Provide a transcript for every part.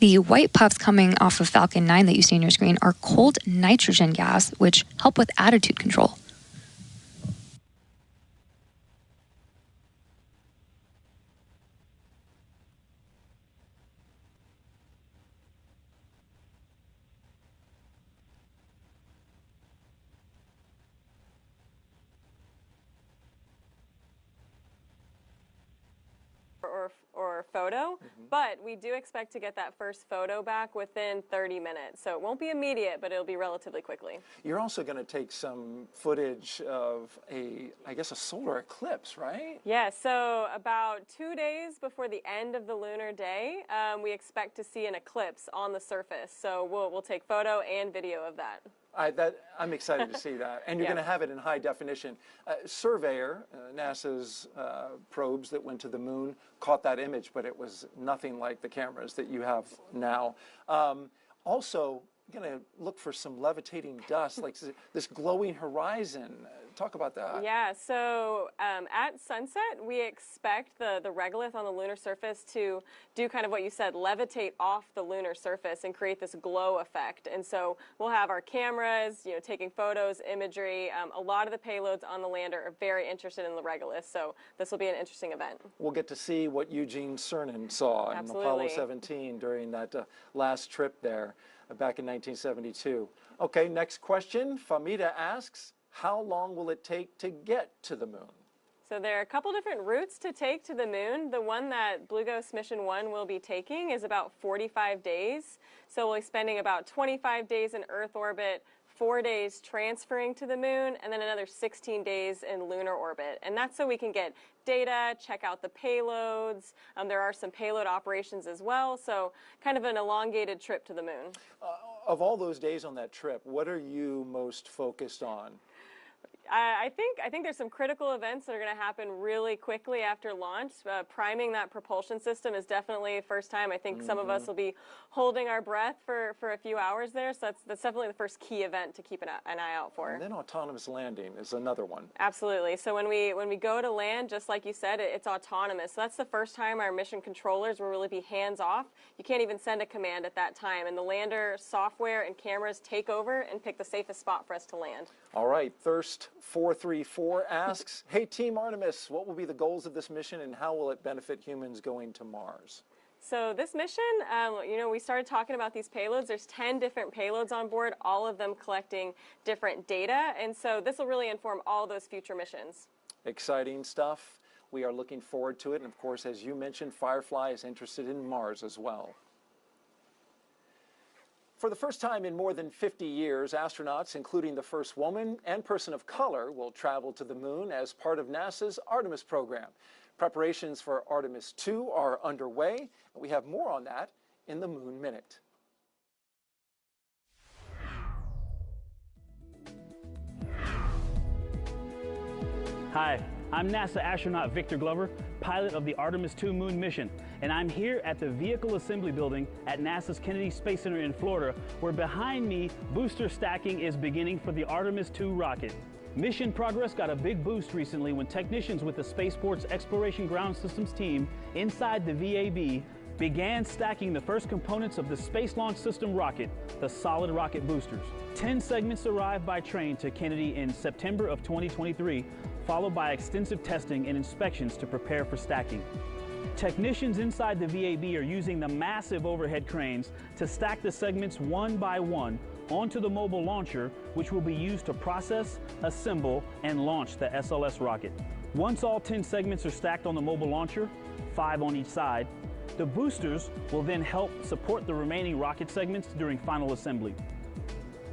The white puffs coming off of Falcon 9 that you see on your screen are cold nitrogen gas, which help with attitude control. Or photo, but we do expect to get that first photo back within 30 minutes. So it won't be immediate, but it'll be relatively quickly. You're also going to take some footage of I guess a solar eclipse, right? Yeah, so about 2 days before the end of the lunar day, we expect to see an eclipse on the surface. So we'll take photo and video of that. I'm excited to see that. And you're going to have it in high definition. Surveyor, NASA's probes that went to the moon, caught that image, but it was nothing like the cameras that you have now. Also, you're going to look for some levitating dust, like this glowing horizon. Talk about that. Yeah, so at sunset, we expect the regolith on the lunar surface to do kind of what you said, levitate off the lunar surface and create this glow effect. And so we'll have our cameras, taking photos, imagery. A lot of the payloads on the lander are very interested in the regolith, so this will be an interesting event. We'll get to see what Eugene Cernan saw in Apollo 17 during that last trip there back in 1972. Okay, next question. Famita asks, how long will it take to get to the moon? So there are a couple different routes to take to the moon. The one that Blue Ghost Mission 1 will be taking is about 45 days. So we'll be spending about 25 days in Earth orbit, 4 days transferring to the moon, and then another 16 days in lunar orbit. And that's so we can get data, check out the payloads. There are some payload operations as well, so kind of an elongated trip to the moon. Of all those days on that trip, what are you most focused on? I think there's some critical events that are going to happen really quickly after launch. Priming that propulsion system is definitely first time. I think some of us will be holding our breath for a few hours there. So that's definitely the first key event to keep an eye out for. And then autonomous landing is another one. Absolutely. So when we go to land, just like you said, it's autonomous. So that's the first time our mission controllers will really be hands off. You can't even send a command at that time. And the lander software and cameras take over and pick the safest spot for us to land. All right. Thirst434 asks, hey, Team Artemis, what will be the goals of this mission and how will it benefit humans going to Mars? So this mission, we started talking about these payloads. There's 10 different payloads on board, all of them collecting different data. And so this will really inform all those future missions. Exciting stuff. We are looking forward to it. And of course, as you mentioned, Firefly is interested in Mars as well. For the first time in more than 50 years, astronauts, including the first woman and person of color, will travel to the moon as part of NASA's Artemis program. Preparations for Artemis 2 are underway, and we have more on that in the Moon Minute. Hi, I'm NASA astronaut Victor Glover, pilot of the Artemis 2 moon mission, and I'm here at the Vehicle Assembly Building at NASA's Kennedy Space Center in Florida, where behind me, booster stacking is beginning for the Artemis 2 rocket. Mission progress got a big boost recently when technicians with the Spaceport's Exploration Ground Systems team inside the VAB began stacking the first components of the Space Launch System rocket, the solid rocket boosters. 10 segments arrived by train to Kennedy in September of 2023, followed by extensive testing and inspections to prepare for stacking. Technicians inside the VAB are using the massive overhead cranes to stack the segments one by one onto the mobile launcher, which will be used to process, assemble, and launch the SLS rocket. Once all 10 segments are stacked on the mobile launcher, 5 on each side, the boosters will then help support the remaining rocket segments during final assembly,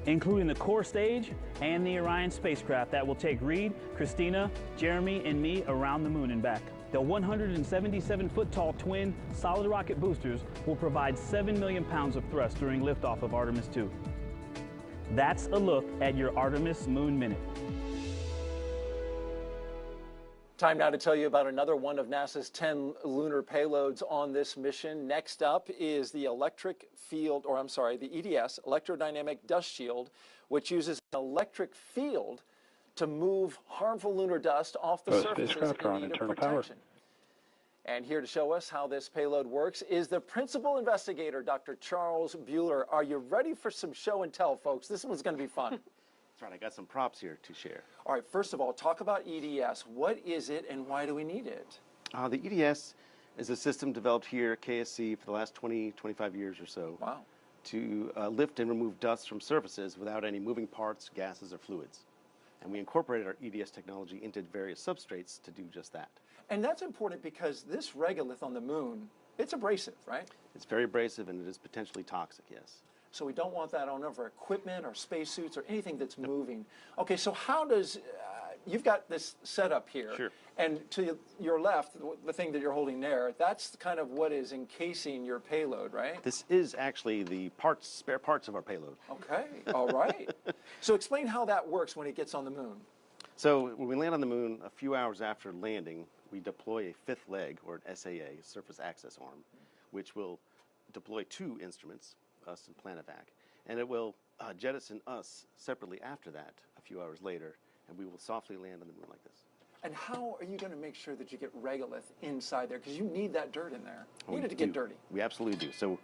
including the core stage and the Orion spacecraft that will take Reed, Christina, Jeremy, and me around the moon and back. The 177-foot-tall twin solid rocket boosters will provide 7 million pounds of thrust during liftoff of Artemis 2. That's a look at your Artemis Moon Minute. Time now to tell you about another one of NASA's 10 lunar payloads on this mission. Next up is the the EDS, Electrodynamic Dust Shield, which uses an electric field to move harmful lunar dust off the surfaces in need of protection. And here to show us how this payload works is the principal investigator, Dr. Charles Buehler. Are you ready for some show and tell, folks? This one's going to be fun. That's right, I got some props here to share. All right, first of all, talk about EDS. What is it and why do we need it? The EDS is a system developed here at KSC for the last 25 years or so. Wow. To lift and remove dust from surfaces without any moving parts, gases, or fluids. And we incorporated our EDS technology into various substrates to do just that. And that's important because this regolith on the moon, it's abrasive, right? It's very abrasive and it is potentially toxic, yes. So we don't want that on our equipment or spacesuits or anything that's moving. Okay, so how does, you've got this setup here. Sure. And to your left, the thing that you're holding there, that's kind of what is encasing your payload, right? This is actually the spare parts of our payload. Okay, all right. So explain how that works when it gets on the moon. So when we land on the moon, a few hours after landing, we deploy a fifth leg, or an SAA, Surface Access Arm, which will deploy two instruments, us and PlanetVac, and it will jettison us separately after that a few hours later, and we will softly land on the moon like this. And how are you going to make sure that you get regolith inside there? Because you need that dirt in there. You need it to do. get dirty. We absolutely do. So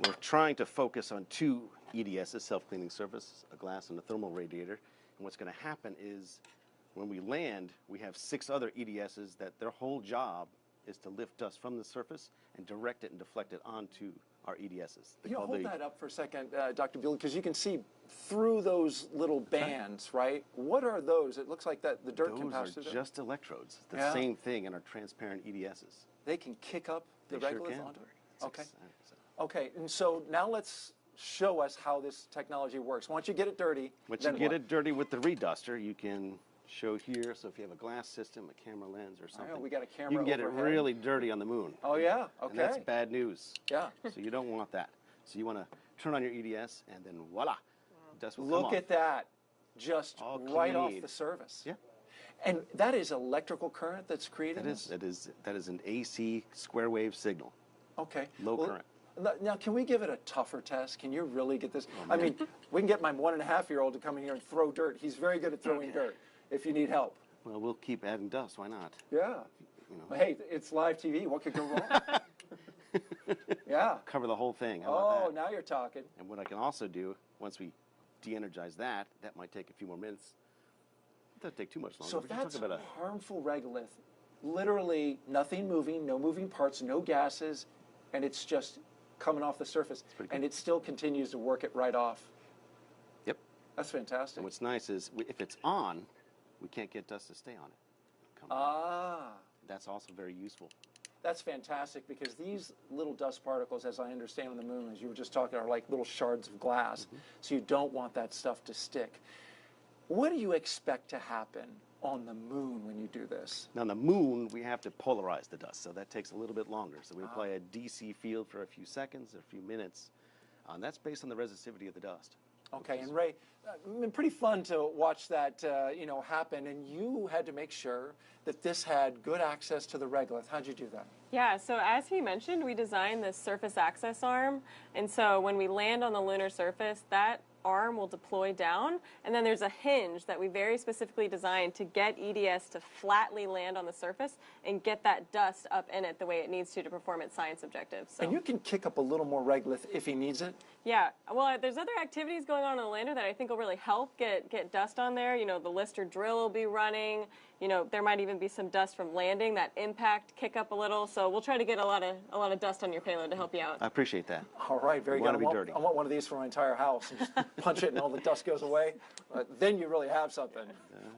we're trying to focus on two EDSs, self-cleaning surface, a glass and a thermal radiator. And what's going to happen is when we land, we have 6 other EDSs that their whole job is to lift dust from the surface and direct it and deflect it onto our EDSs. You know, hold that up for a second, Dr. Buehler, because you can see through those little bands, right? What are those? It looks like that the dirt can pass through Those them. are just electrodes. The same thing in our transparent EDSs. They can kick up the They sure regolith can. onto it? It's Okay. so. Okay, and so now let's show us how this technology works. Once you get it dirty, Once then you get what? it dirty with the reduster, you can show here. So if you have a glass system, a camera lens, or something, we got a camera you can get overhead. it really dirty on the moon. Oh, yeah? Okay. And that's bad news. Yeah. So you don't want that. So you want to turn on your EDS, and then voila, dust will come off. Look at that. Just All right off clean. the surface. Yeah. And that is electrical current that's creating this? That is an AC square wave signal. Okay. Low current. Now, can we give it a tougher test? Can you really get this? Oh, I mean, we can get my 1.5-year-old to come in here and throw dirt. He's very good at throwing dirt if you need help. Well, we'll keep adding dust. Why not? Yeah. You know, Well, hey, it's live TV. What could go wrong? Yeah. cover the whole thing. How Oh, about that? now you're talking. And what I can also do, once we de-energize that might take a few more minutes. It doesn't take too much longer. So We if can talk that's about harmful regolith, literally nothing moving, no moving parts, no gases, and it's just coming off the surface, pretty cool. and it still continues to work it right off. Yep. That's fantastic. And what's nice is if it's on, we can't get dust to stay on it. Come on. Ah. That's also very useful. That's fantastic because these little dust particles, as I understand on the moon, as you were just talking, are like little shards of glass. So you don't want that stuff to stick. What do you expect to happen on the moon when you do this? Now on the moon, we have to polarize the dust, so that takes a little bit longer. So we apply a DC field for a few seconds or a few minutes. And that's based on the resistivity of the dust. Okay, and Ray, it's been pretty fun to watch that happen, and you had to make sure that this had good access to the regolith. How'd you do that? Yeah, so as he mentioned, we designed this surface access arm, and so when we land on the lunar surface, that arm will deploy down, and then there's a hinge that we very specifically designed to get EDS to flatly land on the surface and get that dust up in it the way it needs to perform its science objectives. So. And you can kick up a little more regolith if he needs it? Yeah, well, there's other activities going on the lander that I think will really help get dust on there. You know, the Lister drill will be running. You know, there might even be some dust from landing, that impact kick up a little. So we'll try to get a lot of dust on your payload to help you out. I appreciate that. All right, very We good. wanna be dirty. I want one of these for my entire house. And just punch it and all the dust goes away. Then you really have something.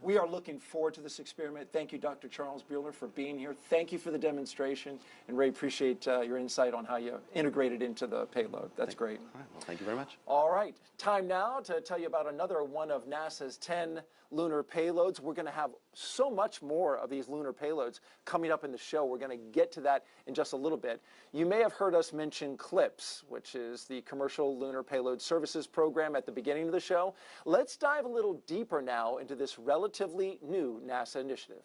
We are looking forward to this experiment. Thank you, Dr. Charles Buehler, for being here. Thank you for the demonstration. And Ray, appreciate your insight on how you integrated into the payload. That's great. All right, well, thank you very much. All right, time now to tell you about another one of NASA's 10 lunar payloads. We're going to have so much more of these lunar payloads coming up in the show. We're going to get to that in just a little bit. You may have heard us mention CLPS, which is the Commercial Lunar Payload Services Program, at the beginning of the show. Let's dive a little deeper now into this relatively new NASA initiative.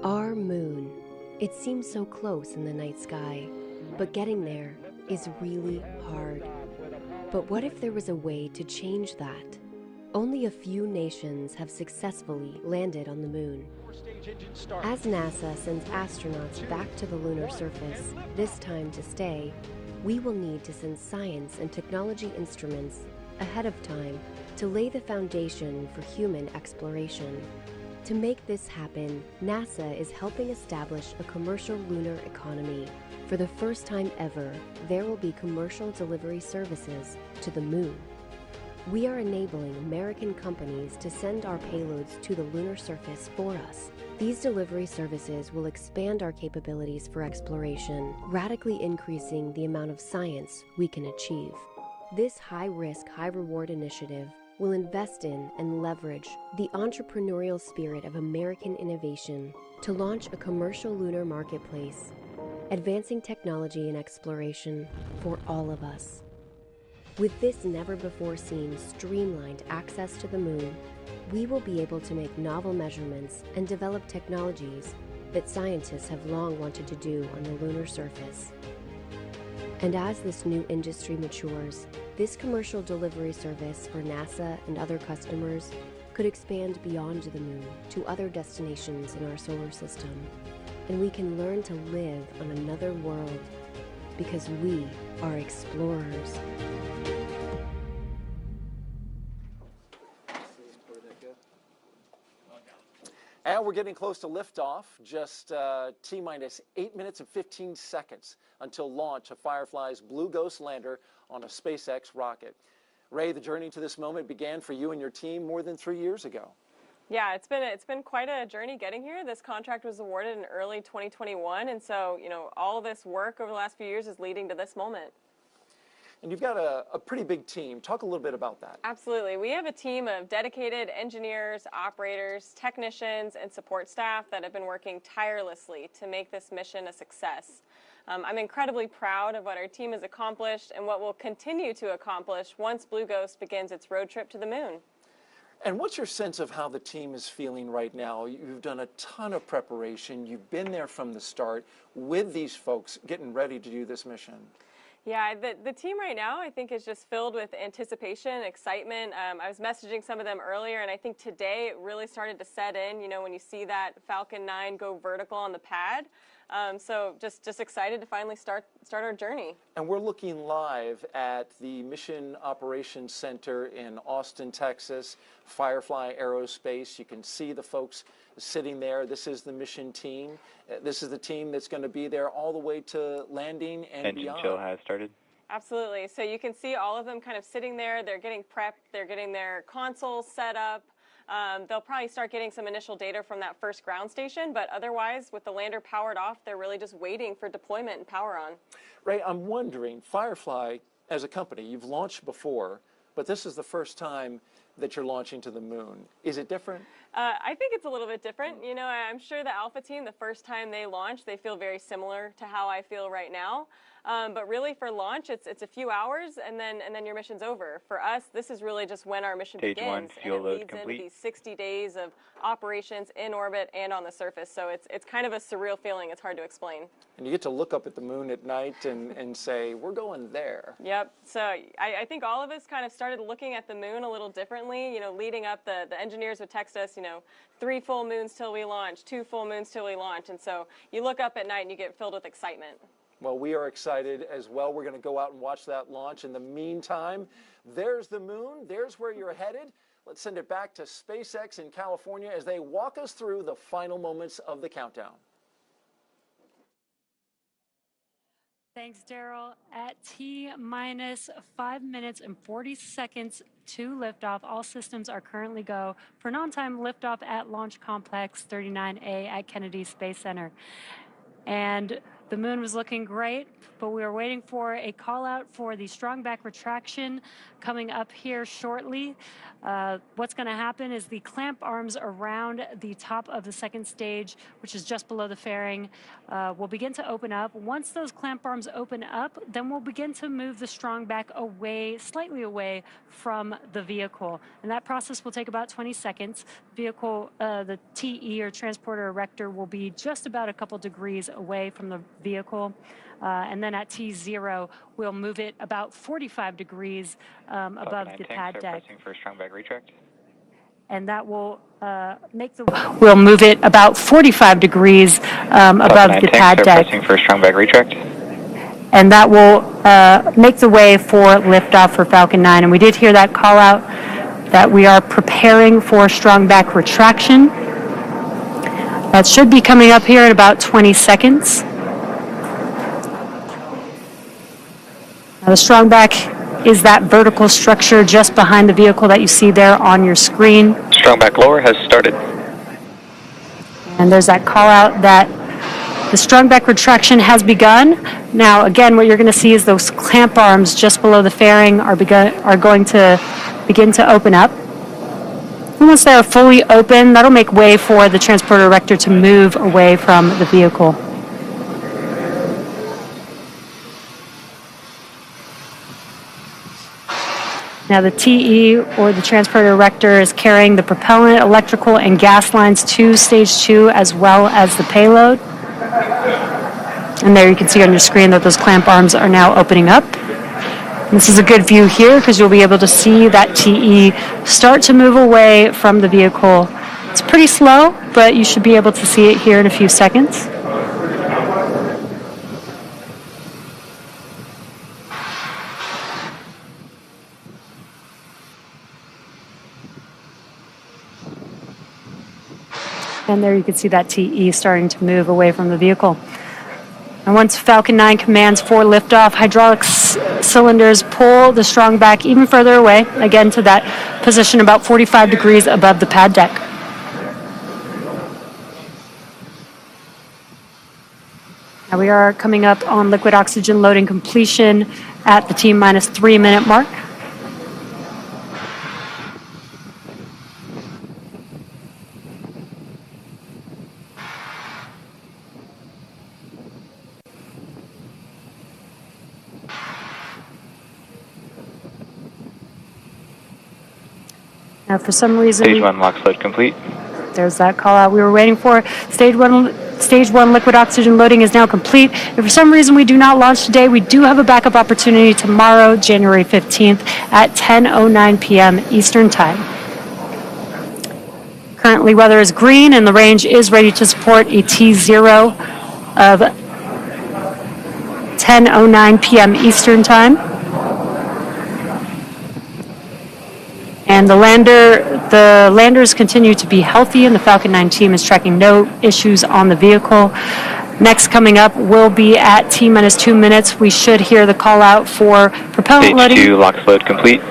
Our moon. It seems so close in the night sky, but getting there is really hard. But what if there was a way to change that? Only a few nations have successfully landed on the moon, As NASA sends astronauts back to the lunar surface, this time to stay, we will need to send science and technology instruments ahead of time to lay the foundation for human exploration. To make this happen, NASA is helping establish a commercial lunar economy. For the first time ever, there will be commercial delivery services to the moon. We are enabling American companies to send our payloads to the lunar surface for us. These delivery services will expand our capabilities for exploration, radically increasing the amount of science we can achieve. This high-risk, high-reward initiative will invest in and leverage the entrepreneurial spirit of American innovation to launch a commercial lunar marketplace, advancing technology and exploration for all of us. With this never-before-seen streamlined access to the moon, we will be able to make novel measurements and develop technologies that scientists have long wanted to do on the lunar surface. And as this new industry matures, this commercial delivery service for NASA and other customers could expand beyond the moon to other destinations in our solar system. And we can learn to live on another world because we are explorers. And we're getting close to liftoff, just T-minus 8 minutes and 15 seconds until launch of Firefly's Blue Ghost lander on a SpaceX rocket. Ray, the journey to this moment began for you and your team more than 3 years ago. Yeah, it's been quite a journey getting here. This contract was awarded in early 2021, and so, all of this work over the last few years is leading to this moment. And you've got a pretty big team. Talk a little bit about that. Absolutely. We have a team of dedicated engineers, operators, technicians, and support staff that have been working tirelessly to make this mission a success. I'm incredibly proud of what our team has accomplished and what we'll continue to accomplish once Blue Ghost begins its road trip to the moon. And what's your sense of how the team is feeling right now? You've done a ton of preparation. You've been there from the start with these folks getting ready to do this mission. Yeah, the team right now, I think, is just filled with anticipation, excitement. I was messaging some of them earlier, and I think today it really started to set in, when you see that Falcon 9 go vertical on the pad. So just excited to finally start our journey. And we're looking live at the Mission Operations Center in Austin, Texas, Firefly Aerospace. You can see the folks sitting there. This is the mission team. This is the team that's going to be there all the way to landing and beyond. Engine chill has started. Absolutely. So you can see all of them kind of sitting there. They're getting prepped. They're getting their consoles set up. They'll probably start getting some initial data from that first ground station, but otherwise, with the lander powered off, they're really just waiting for deployment and power on. Ray, I'm wondering, Firefly, as a company, you've launched before, but this is the first time that you're launching to the moon. Is it different? I think it's a little bit different. I'm sure the Alpha team, the first time they launch, they feel very similar to how I feel right now. But really for launch, it's a few hours and then your mission's over. For us, this is really just when our mission Stage begins. 1, fuel and it load leads complete. into these 60 days of operations in orbit and on the surface. So it's kind of a surreal feeling. It's hard to explain. And you get to look up at the moon at night and say, we're going there. Yep. So I think all of us kind of started looking at the moon a little differently. Leading up, the engineers would text us, 3 full moons till we launch, 2 full moons till we launch. And so you look up at night and you get filled with excitement. Well, we are excited as well. We're going to go out and watch that launch. In the meantime, there's the moon. There's where you're headed. Let's send it back to SpaceX in California as they walk us through the final moments of the countdown. Thanks, Daryl. At T-minus 5 minutes and 40 seconds to liftoff, all systems are currently go for non-time liftoff at Launch Complex 39A at Kennedy Space Center. And the moon was looking great, but we were waiting for a call out for the strong back retraction coming up here shortly. What's going to happen is the clamp arms around the top of the second stage, which is just below the fairing, will begin to open up. Once those clamp arms open up, then we'll begin to move the strong back away, slightly away from the vehicle. And that process will take about 20 seconds. Vehicle, the TE or transporter erector will be just about a couple degrees away from the vehicle. And then at T0, we'll move it about 45 degrees above the pad deck. Pressing for strong back retract. and that will we'll move it about 45 degrees above the pad deck. Pressing for strong back retract. And that will make the way for liftoff for Falcon 9. And we did hear that call out that we are preparing for strong back retraction. That should be coming up here in about 20 seconds. Now the strong back is that vertical structure just behind the vehicle that you see there on your screen. Strong back lower has started. And there's that call out that the strong back retraction has begun. Now, again, what you're going to see is those clamp arms just below the fairing are going to begin to open up. And once they are fully open, that'll make way for the transporter erector to move away from the vehicle. Now the TE, or the transporter erector, is carrying the propellant, electrical, and gas lines to stage 2, as well as the payload. And there you can see on your screen that those clamp arms are now opening up. And this is a good view here because you'll be able to see that TE start to move away from the vehicle. It's pretty slow, but you should be able to see it here in a few seconds. And there you can see that TE starting to move away from the vehicle. And once Falcon 9 commands for liftoff, hydraulic cylinders pull the strong back even further away, again to that position about 45 degrees above the pad deck. Now we are coming up on liquid oxygen loading completion at the T-minus 3-minute mark. Now, for some reason, Stage 1 LOX load complete. There's that call out we were waiting for. Stage one liquid oxygen loading is now complete. If for some reason we do not launch today, we do have a backup opportunity tomorrow, January 15th at 10:09 p.m. Eastern Time. Currently, weather is green and the range is ready to support a T0 of 10:09 p.m. Eastern Time. And the landers continue to be healthy, and the Falcon 9 team is tracking no issues on the vehicle. Next coming up will be at T-minus 2 minutes. We should hear the call out for propellant loading. Stage 2 LOX load complete.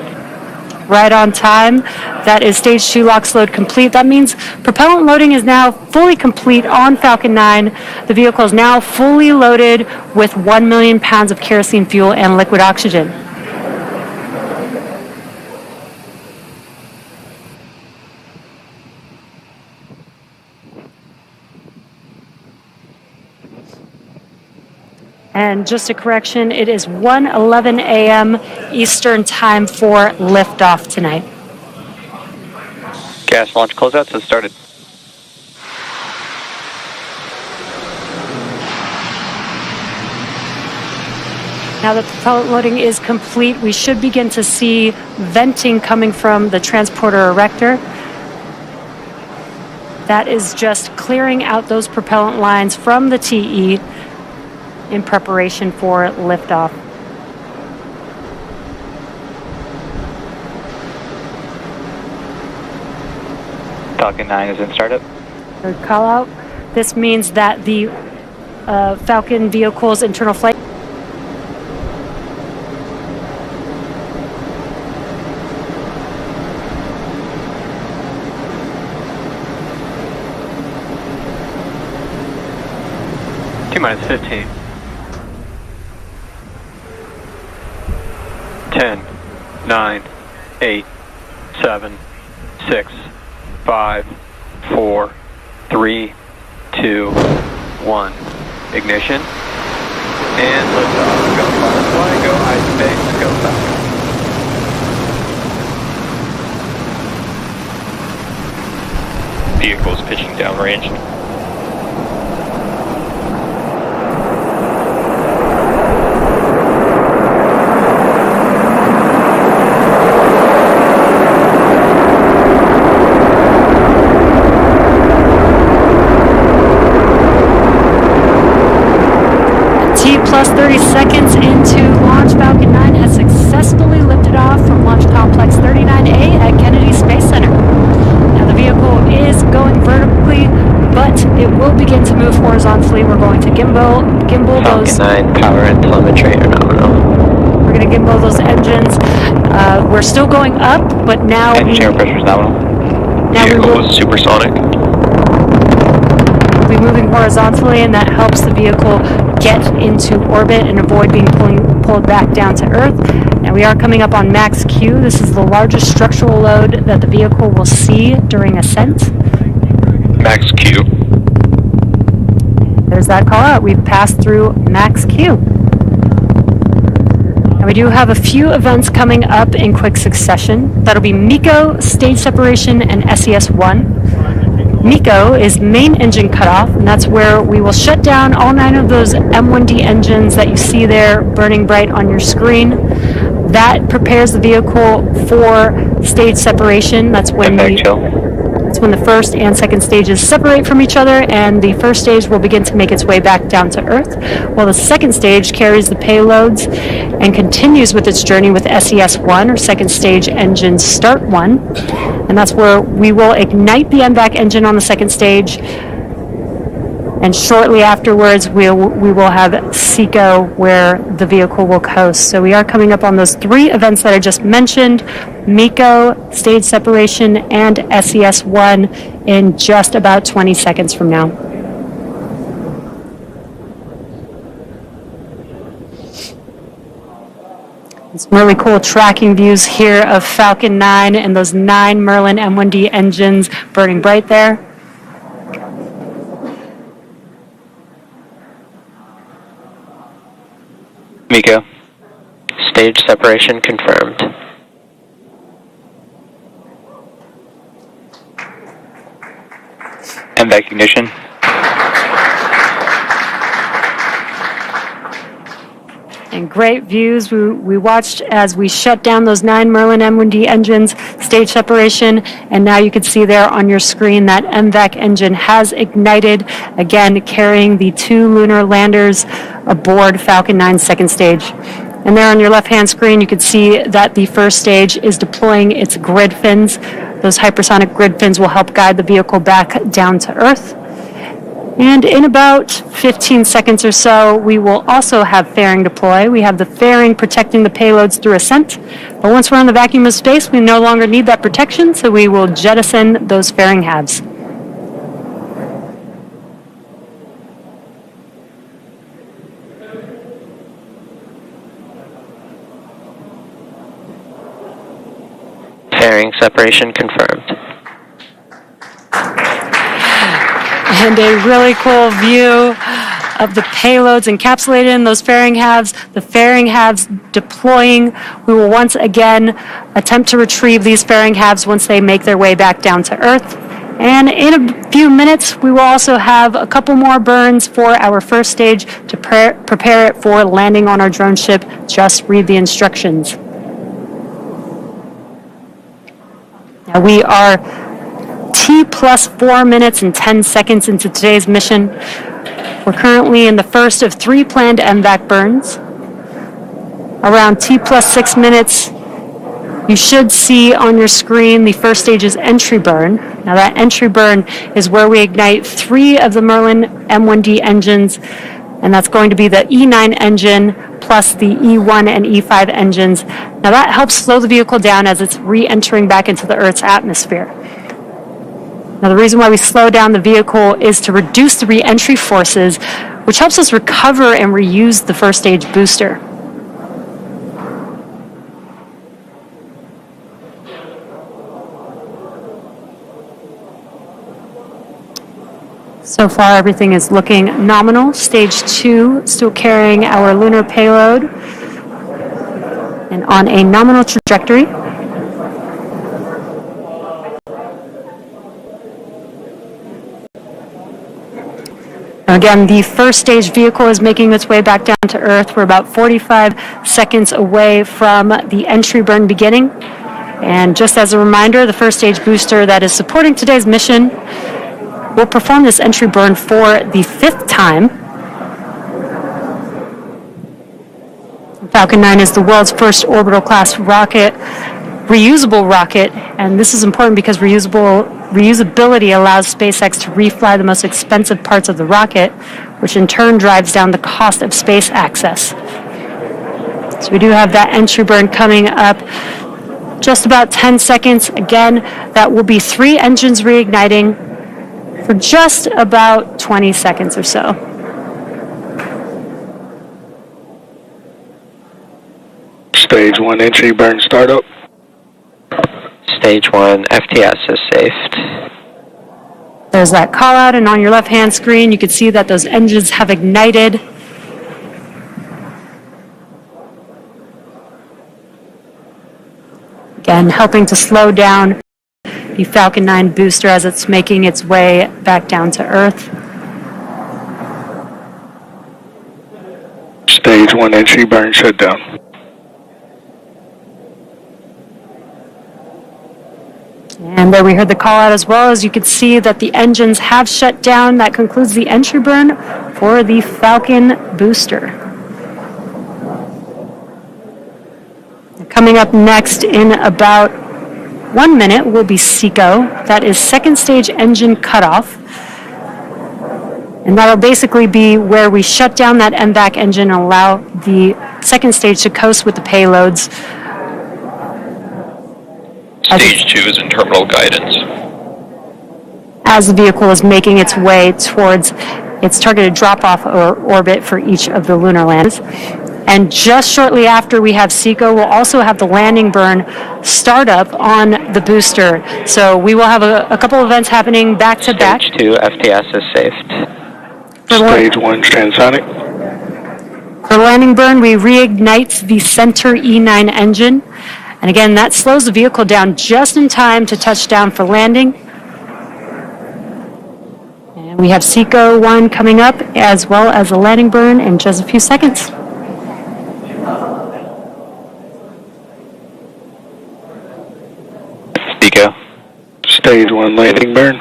Right on time. That is stage 2 LOX load complete. That means propellant loading is now fully complete on Falcon 9. The vehicle is now fully loaded with 1 million pounds of kerosene fuel and liquid oxygen. And just a correction, it is 1:11 a.m. Eastern Time for liftoff tonight. Gas launch closeouts has started. Now that the propellant loading is complete, we should begin to see venting coming from the transporter erector. That is just clearing out those propellant lines from the TE in preparation for liftoff. Falcon 9 is in startup. Third call out. This means that the Falcon vehicle's internal flight T-minus 15. 10, 9, 8, 7, 6, 5, 4, 3, 2, 1. Ignition. And liftoff. Go Firefly, go Aerospace, go Falcon. Vehicles pitching downrange. plus 30 seconds into launch, Falcon 9 has successfully lifted off from Launch Complex 39A at Kennedy Space Center. Now the vehicle is going vertically, but it will begin to move horizontally. We're going to gimbal those. Falcon 9 power and telemetry are nominal. We're going to gimbal those engines. We're still going up, but now Engine air pressure is nominal. Now we will supersonic. be moving horizontally, and that helps the vehicle get into orbit and avoid being pulled back down to Earth. Now we are coming up on max Q. This is the largest structural load that the vehicle will see during ascent. Max Q. There's that call out. We've passed through max Q. And we do have a few events coming up in quick succession. That'll be MECO, stage separation, and SES-1. MECO is main engine cutoff, and that's where we will shut down all 9 of those M1D engines that you see there burning bright on your screen. That prepares the vehicle for stage separation. That's when the first and second stages separate from each other, and the first stage will begin to make its way back down to Earth, while the second stage carries the payloads and continues with its journey with SES-1, or second stage engine start 1. And that's where we will ignite the MVAC engine on the second stage, and shortly afterwards we will have SECO, where the vehicle will coast. So we are coming up on those 3 events that I just mentioned: MECO, stage separation, and SES-1 in just about 20 seconds from now. Some really cool tracking views here of Falcon 9 and those 9 Merlin M1D engines burning bright there. MECO. Stage separation confirmed. MVAC ignition. And great views. We watched as we shut down those 9 Merlin M1D engines, stage separation, and now you can see there on your screen that MVAC engine has ignited, again carrying the 2 lunar landers aboard Falcon 9's second stage. And there on your left-hand screen, you can see that the first stage is deploying its grid fins. Those hypersonic grid fins will help guide the vehicle back down to Earth. And in about 15 seconds or so, we will also have fairing deploy. We have the fairing protecting the payloads through ascent. But once we're in the vacuum of space, we no longer need that protection, so we will jettison those fairing halves. Fairing separation confirmed. And a really cool view of the payloads encapsulated in those fairing halves. The fairing halves deploying. We will once again attempt to retrieve these fairing halves once they make their way back down to Earth. And in a few minutes, we will also have a couple more burns for our first stage to prepare it for landing on our drone ship. Just read the instructions. Now we are T plus 4 minutes and 10 seconds into today's mission. We're currently in the first of 3 planned MVAC burns. Around T plus 6 minutes, you should see on your screen the first stage's entry burn. Now that entry burn is where we ignite 3 of the Merlin M1D engines, and that's going to be the E9 engine plus the E1 and E5 engines. Now that helps slow the vehicle down as it's re-entering back into the Earth's atmosphere. Now the reason why we slow down the vehicle is to reduce the re-entry forces, which helps us recover and reuse the first stage booster. So far, everything is looking nominal. Stage 2, still carrying our lunar payload and on a nominal trajectory. Again, the first stage vehicle is making its way back down to Earth. We're about 45 seconds away from the entry burn beginning. And just as a reminder, the first stage booster that is supporting today's mission will perform this entry burn for the 5th time. Falcon 9 is the world's first orbital class rocket, reusable rocket, and this is important because reusability allows SpaceX to refly the most expensive parts of the rocket, which in turn drives down the cost of space access. So we do have that entry burn coming up just about 10 seconds. Again, that will be 3 engines reigniting for just about 20 seconds or so. Stage 1 entry burn startup. Stage 1 FTS is saved. There's that call out, and on your left-hand screen, you can see that those engines have ignited. Again, helping to slow down the Falcon 9 booster as it's making its way back down to Earth. Stage 1 entry burn shutdown. And there we heard the call out as well. As you can see that the engines have shut down. That concludes the entry burn for the Falcon booster. Coming up next in about 1 minute will be SECO. That is second stage engine cutoff. And that'll basically be where we shut down that MVAC engine and allow the second stage to coast with the payloads. Stage 2 is in terminal guidance. As the vehicle is making its way towards its targeted drop-off orbit for each of the lunar landers. And just shortly after we have SECO, we'll also have the landing burn start up on the booster. So we will have a couple events happening back to back. Stage 2 FTS is saved. Stage 1 transonic. For landing burn, we reignite the center E9 engine. And again, that slows the vehicle down just in time to touch down for landing. And we have SECO 1 coming up, as well as a landing burn in just a few seconds. SECO. Stage 1 landing burn.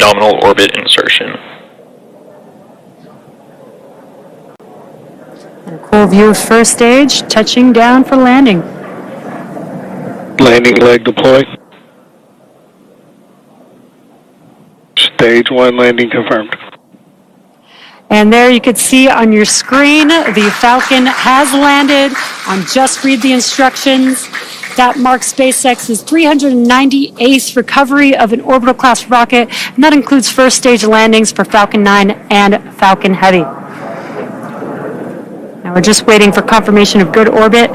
Nominal orbit insertion. And a cool view of first stage, touching down for landing. Landing leg deployed. Stage 1 landing confirmed. And there you could see on your screen, the Falcon has landed on Just Read the Instructions. That marks SpaceX's 398th recovery of an orbital class rocket, and that includes first stage landings for Falcon 9 and Falcon Heavy. Now we're just waiting for confirmation of good orbit.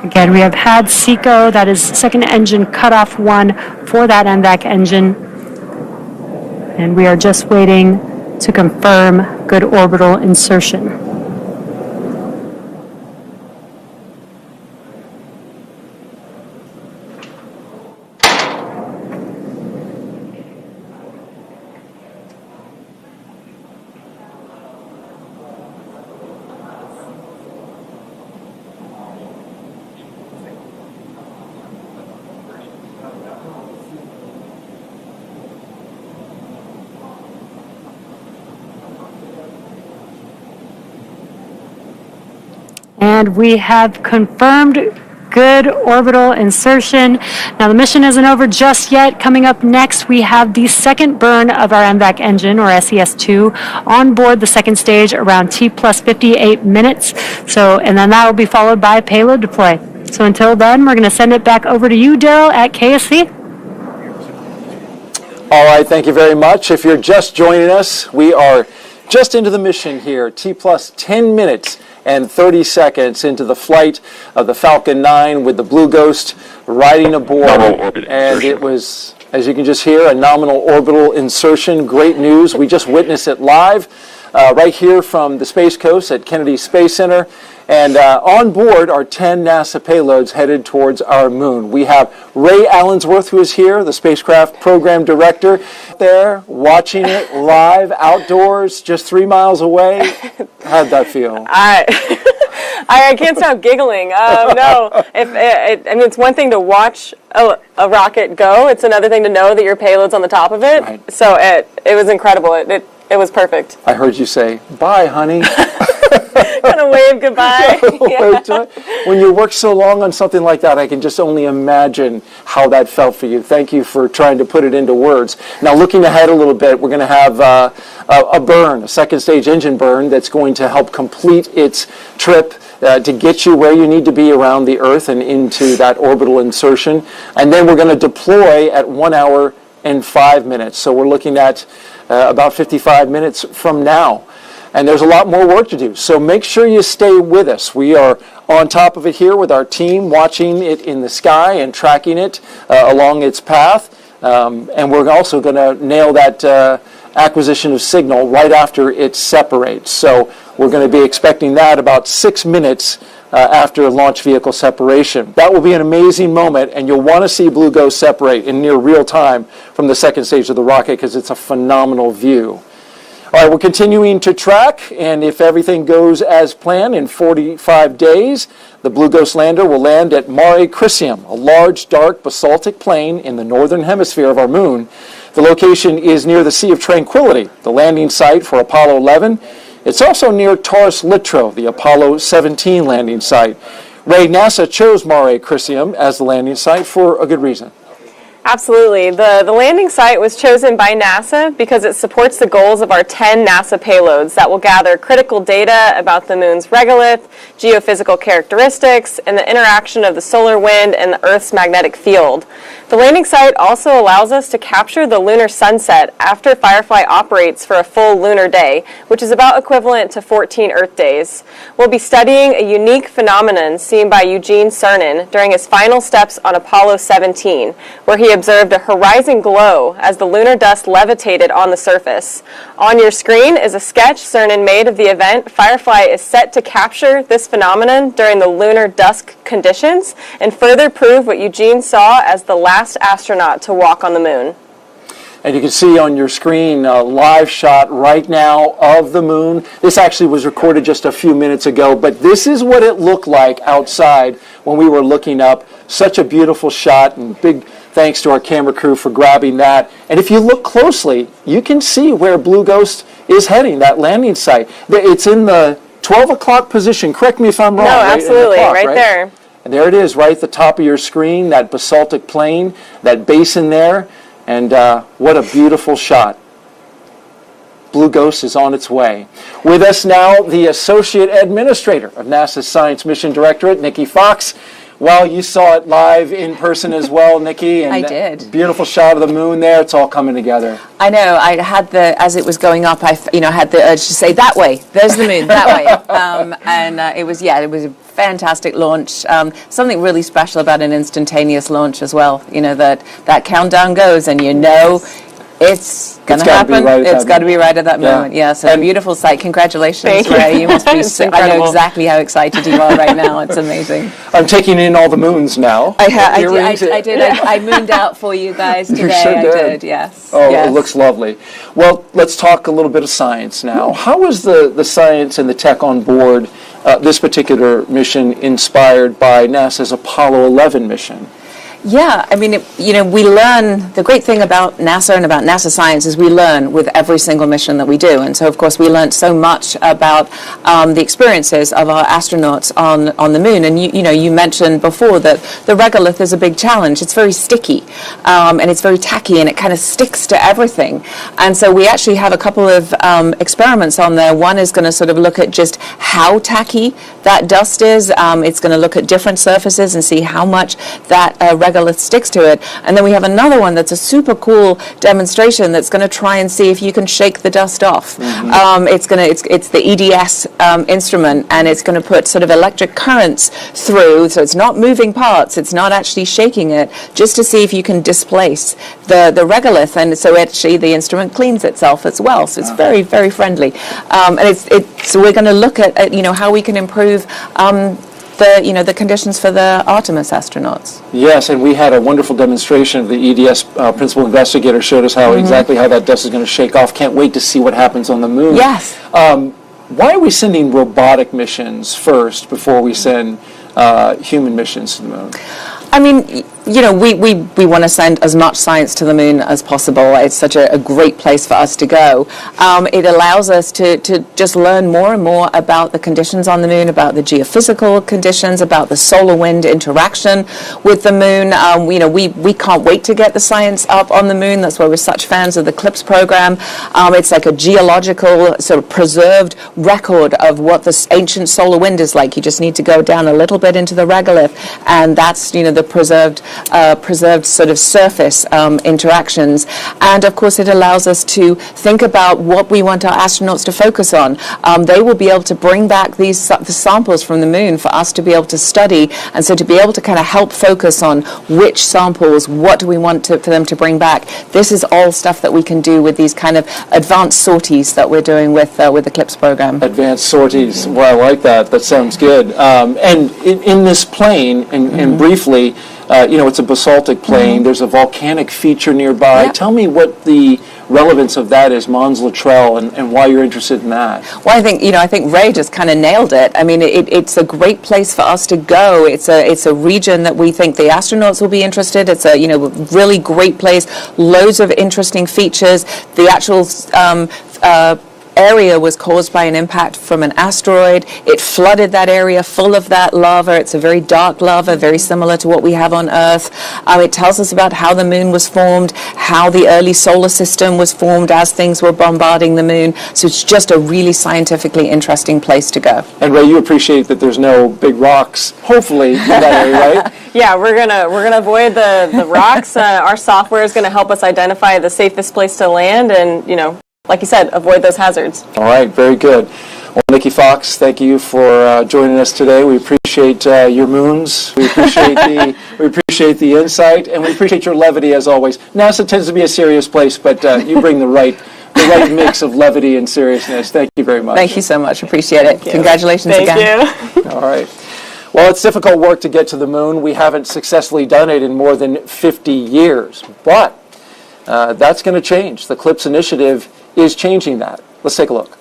Again, we have had SECO, that is second engine cutoff 1 for that MVAC engine. And we are just waiting to confirm good orbital insertion. And we have confirmed good orbital insertion. Now the mission isn't over just yet. Coming up next, we have the second burn of our MVAC engine, or SES-2, on board the second stage around T plus 58 minutes. And then that will be followed by payload deploy. So until then, we're going to send it back over to you, Daryl, at KSC. All right, thank you very much. If you're just joining us, we are just into the mission here, T plus 10 minutes. and 30 seconds into the flight of the Falcon 9 with the Blue Ghost riding aboard. And it was, as you can just hear, a nominal orbital insertion. Great news. We just witnessed it live right here from the Space Coast at Kennedy Space Center. And on board are 10 NASA payloads headed towards our moon. We have Ray Allensworth, who is here, the spacecraft program director, there watching it live outdoors, just 3 miles away. How'd that feel? I can't stop giggling. No, I mean, it's one thing to watch a rocket go. It's another thing to know that your payload's on the top of it. Right. So it was incredible. It was perfect. I heard you say, "Bye, honey." Kind of wave goodbye. Yeah. When you work so long on something like that, I can just only imagine how that felt for you. Thank you for trying to put it into words. Now, looking ahead a little bit, we're going to have a burn, a second stage engine burn that's going to help complete its trip to get you where you need to be around the Earth and into that orbital insertion. And then we're going to deploy at 1 hour and 5 minutes. So we're looking at about 55 minutes from now. And there's a lot more work to do. So make sure you stay with us. We are on top of it here with our team, watching it in the sky and tracking it along its path. And we're also going to nail that acquisition of signal right after it separates. So we're going to be expecting that about 6 minutes after launch vehicle separation. That will be an amazing moment, and you'll want to see Blue Ghost separate in near real time from the second stage of the rocket because it's a phenomenal view. All right, we're continuing to track, and if everything goes as planned, in 45 days, the Blue Ghost lander will land at Mare Crisium, a large, dark basaltic plain in the northern hemisphere of our moon. The location is near the Sea of Tranquility, the landing site for Apollo 11. It's also near Taurus Littrow, the Apollo 17 landing site. Ray, NASA chose Mare Crisium as the landing site for a good reason. Absolutely. The landing site was chosen by NASA because it supports the goals of our 10 NASA payloads that will gather critical data about the moon's regolith, geophysical characteristics, and the interaction of the solar wind and the Earth's magnetic field. The landing site also allows us to capture the lunar sunset after Firefly operates for a full lunar day, which is about equivalent to 14 Earth days. We'll be studying a unique phenomenon seen by Eugene Cernan during his final steps on Apollo 17, where he observed a horizon glow as the lunar dust levitated on the surface. On your screen is a sketch Cernan made of the event. Firefly is set to capture this phenomenon during the lunar dusk conditions and further prove what Eugene saw as the last astronaut to walk on the moon. And you can see on your screen a live shot right now of the moon. This actually was recorded just a few minutes ago, but this is what it looked like outside when we were looking up. Such a beautiful shot, and big thanks to our camera crew for grabbing that. And if you look closely, you can see where Blue Ghost is heading, that landing site. It's in the 12 o'clock position. Correct me if I'm wrong. No, absolutely, right there. And there it is, right at the top of your screen, that basaltic plain, that basin there. And what a beautiful shot. Blue Ghost is on its way. With us now, the Associate Administrator of NASA's Science Mission Directorate, Nikki Fox. Well, you saw it live in person as well, Nikki. And I did. Beautiful shot of the moon there. It's all coming together. I know. I had as it was going up, I had the urge to say, that way, there's the moon, that way. It was a fantastic launch. Something really special about an instantaneous launch as well. You know, that countdown goes and it's going to happen. It's got to be right at that moment. Yeah, so a beautiful sight. Congratulations, Ray. You must be I know exactly how excited you are right now. It's amazing. I'm taking in all the moons now. I did. I mooned out for you guys today. You sure did. I did, yes. Oh, yes. It looks lovely. Well, let's talk a little bit of science now. How was the science and the tech on board this particular mission inspired by NASA's Apollo 11 mission? Yeah, I mean, we learn, the great thing about NASA and about NASA science is we learn with every single mission that we do. And so, of course, we learned so much about the experiences of our astronauts on the moon. And, you mentioned before that the regolith is a big challenge. It's very sticky, and it's very tacky, and it kind of sticks to everything. And so we actually have a couple of experiments on there. One is going to sort of look at just how tacky that dust is. It's going to look at different surfaces and see how much that regolith sticks to it. And then we have another one that's a super cool demonstration that's going to try and see if you can shake the dust off. It's the EDS instrument, and it's going to put sort of electric currents through, so it's not moving parts, it's not actually shaking it, just to see if you can displace the regolith, and so actually the instrument cleans itself as well. So it's very, very friendly, and so we're going to look at how we can improve the conditions for the Artemis astronauts. Yes, and we had a wonderful demonstration of the EDS principal investigator showed us how exactly how that dust is going to shake off. Can't wait to see what happens on the moon. Yes. Why are we sending robotic missions first before we send human missions to the moon? I mean, we want to send as much science to the moon as possible. It's such a great place for us to go. It allows us to just learn more and more about the conditions on the moon, about the geophysical conditions, about the solar wind interaction with the moon. We can't wait to get the science up on the moon. That's why we're such fans of the CLPS program. It's like a geological sort of preserved record of what the ancient solar wind is like. You just need to go down a little bit into the regolith, and that's the preserved sort of surface interactions. And of course it allows us to think about what we want our astronauts to focus on. They will be able to bring back the samples from the moon for us to be able to study, and so to be able to kind of help focus on which samples, what do we want for them to bring back. This is all stuff that we can do with these kind of advanced sorties that we're doing with the CLPS program. Advanced sorties, well, I like that. That sounds good. And in this plane, and briefly, it's a basaltic plain. There's a volcanic feature nearby. Yep. Tell me what the relevance of that is, Mons Luttrell, and why you're interested in that. Well, I think Ray just kind of nailed it. I mean, it's a great place for us to go. It's a region that we think the astronauts will be interested. It's a really great place. Loads of interesting features. The actual area was caused by an impact from an asteroid. It flooded that area full of that lava. It's a very dark lava, very similar to what we have on Earth. It tells us about how the moon was formed, how the early solar system was formed as things were bombarding the moon. So it's just a really scientifically interesting place to go. And Ray, you appreciate that there's no big rocks, hopefully, in that area, right? Yeah, we're gonna avoid the rocks. Our software is gonna help us identify the safest place to land, and like you said, avoid those hazards. All right, very good. Well, Nikki Fox, thank you for joining us today. We appreciate your moons. We appreciate the insight, and we appreciate your levity as always. NASA tends to be a serious place, but you bring the right mix of levity and seriousness. Thank you very much. Thank you so much. Appreciate it. Congratulations again. Thank you. All right. Well, it's difficult work to get to the moon. We haven't successfully done it in more than 50 years, but that's going to change. The CLPS initiative is changing that. Let's take a look.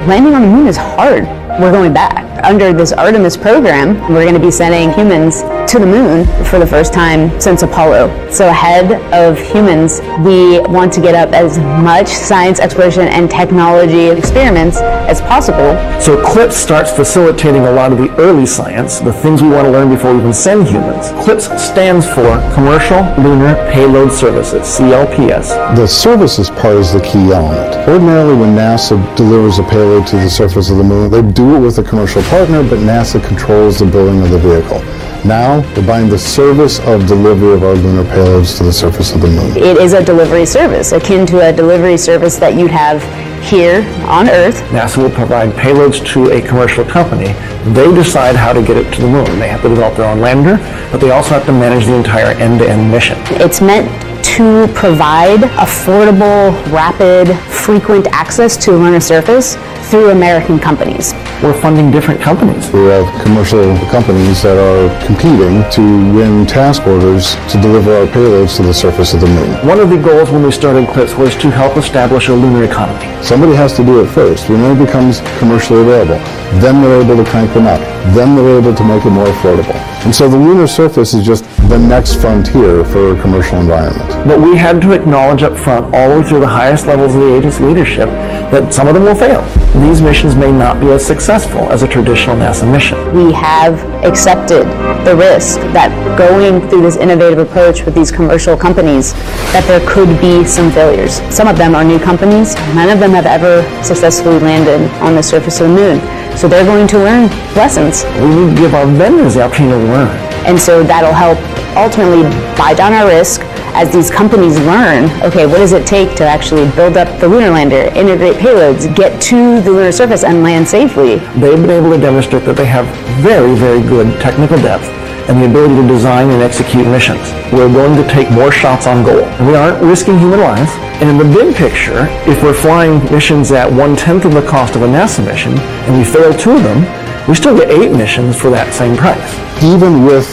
Landing on the moon is hard. We're going back. Under this Artemis program, we're going to be sending humans to the moon for the first time since Apollo. So ahead of humans, we want to get up as much science exploration and technology experiments as possible. So CLPS starts facilitating a lot of the early science, the things we want to learn before we even send humans. CLPS stands for Commercial Lunar Payload Services, CLPS. The services part is the key element. Ordinarily, when NASA delivers a payload to the surface of the moon, they do it with a commercial partner, but NASA controls the building of the vehicle. Now, we're buying the service of delivery of our lunar payloads to the surface of the moon. It is a delivery service, akin to a delivery service that you'd have here on Earth. NASA will provide payloads to a commercial company. They decide how to get it to the moon. They have to develop their own lander, but they also have to manage the entire end-to-end mission. It's meant to provide affordable, rapid, frequent access to the lunar surface through American companies. We're funding different companies. We have commercial companies that are competing to win task orders to deliver our payloads to the surface of the moon. One of the goals when we started CLPS was to help establish a lunar economy. Somebody has to do it first. When it becomes commercially available, then they're able to crank them up. Then they're able to make it more affordable. And so the lunar surface is just the next frontier for a commercial environment. But we had to acknowledge up front, all the way through the highest levels of the agency leadership, that some of them will fail. These missions may not be as successful as a traditional NASA mission. We have accepted the risk that going through this innovative approach with these commercial companies, that there could be some failures. Some of them are new companies. None of them have ever successfully landed on the surface of the moon. So they're going to learn lessons. We need to give our vendors the opportunity to learn. And so that'll help ultimately buy down our risk as these companies learn, okay, what does it take to actually build up the lunar lander, integrate payloads, get to the lunar surface and land safely. They've been able to demonstrate that they have very, very good technical depth and the ability to design and execute missions. We're going to take more shots on goal. We aren't risking human lives. And in the big picture, if we're flying missions at 1/10 of the cost of a NASA mission and we fail 2 of them, we still get 8 missions for that same price. Even with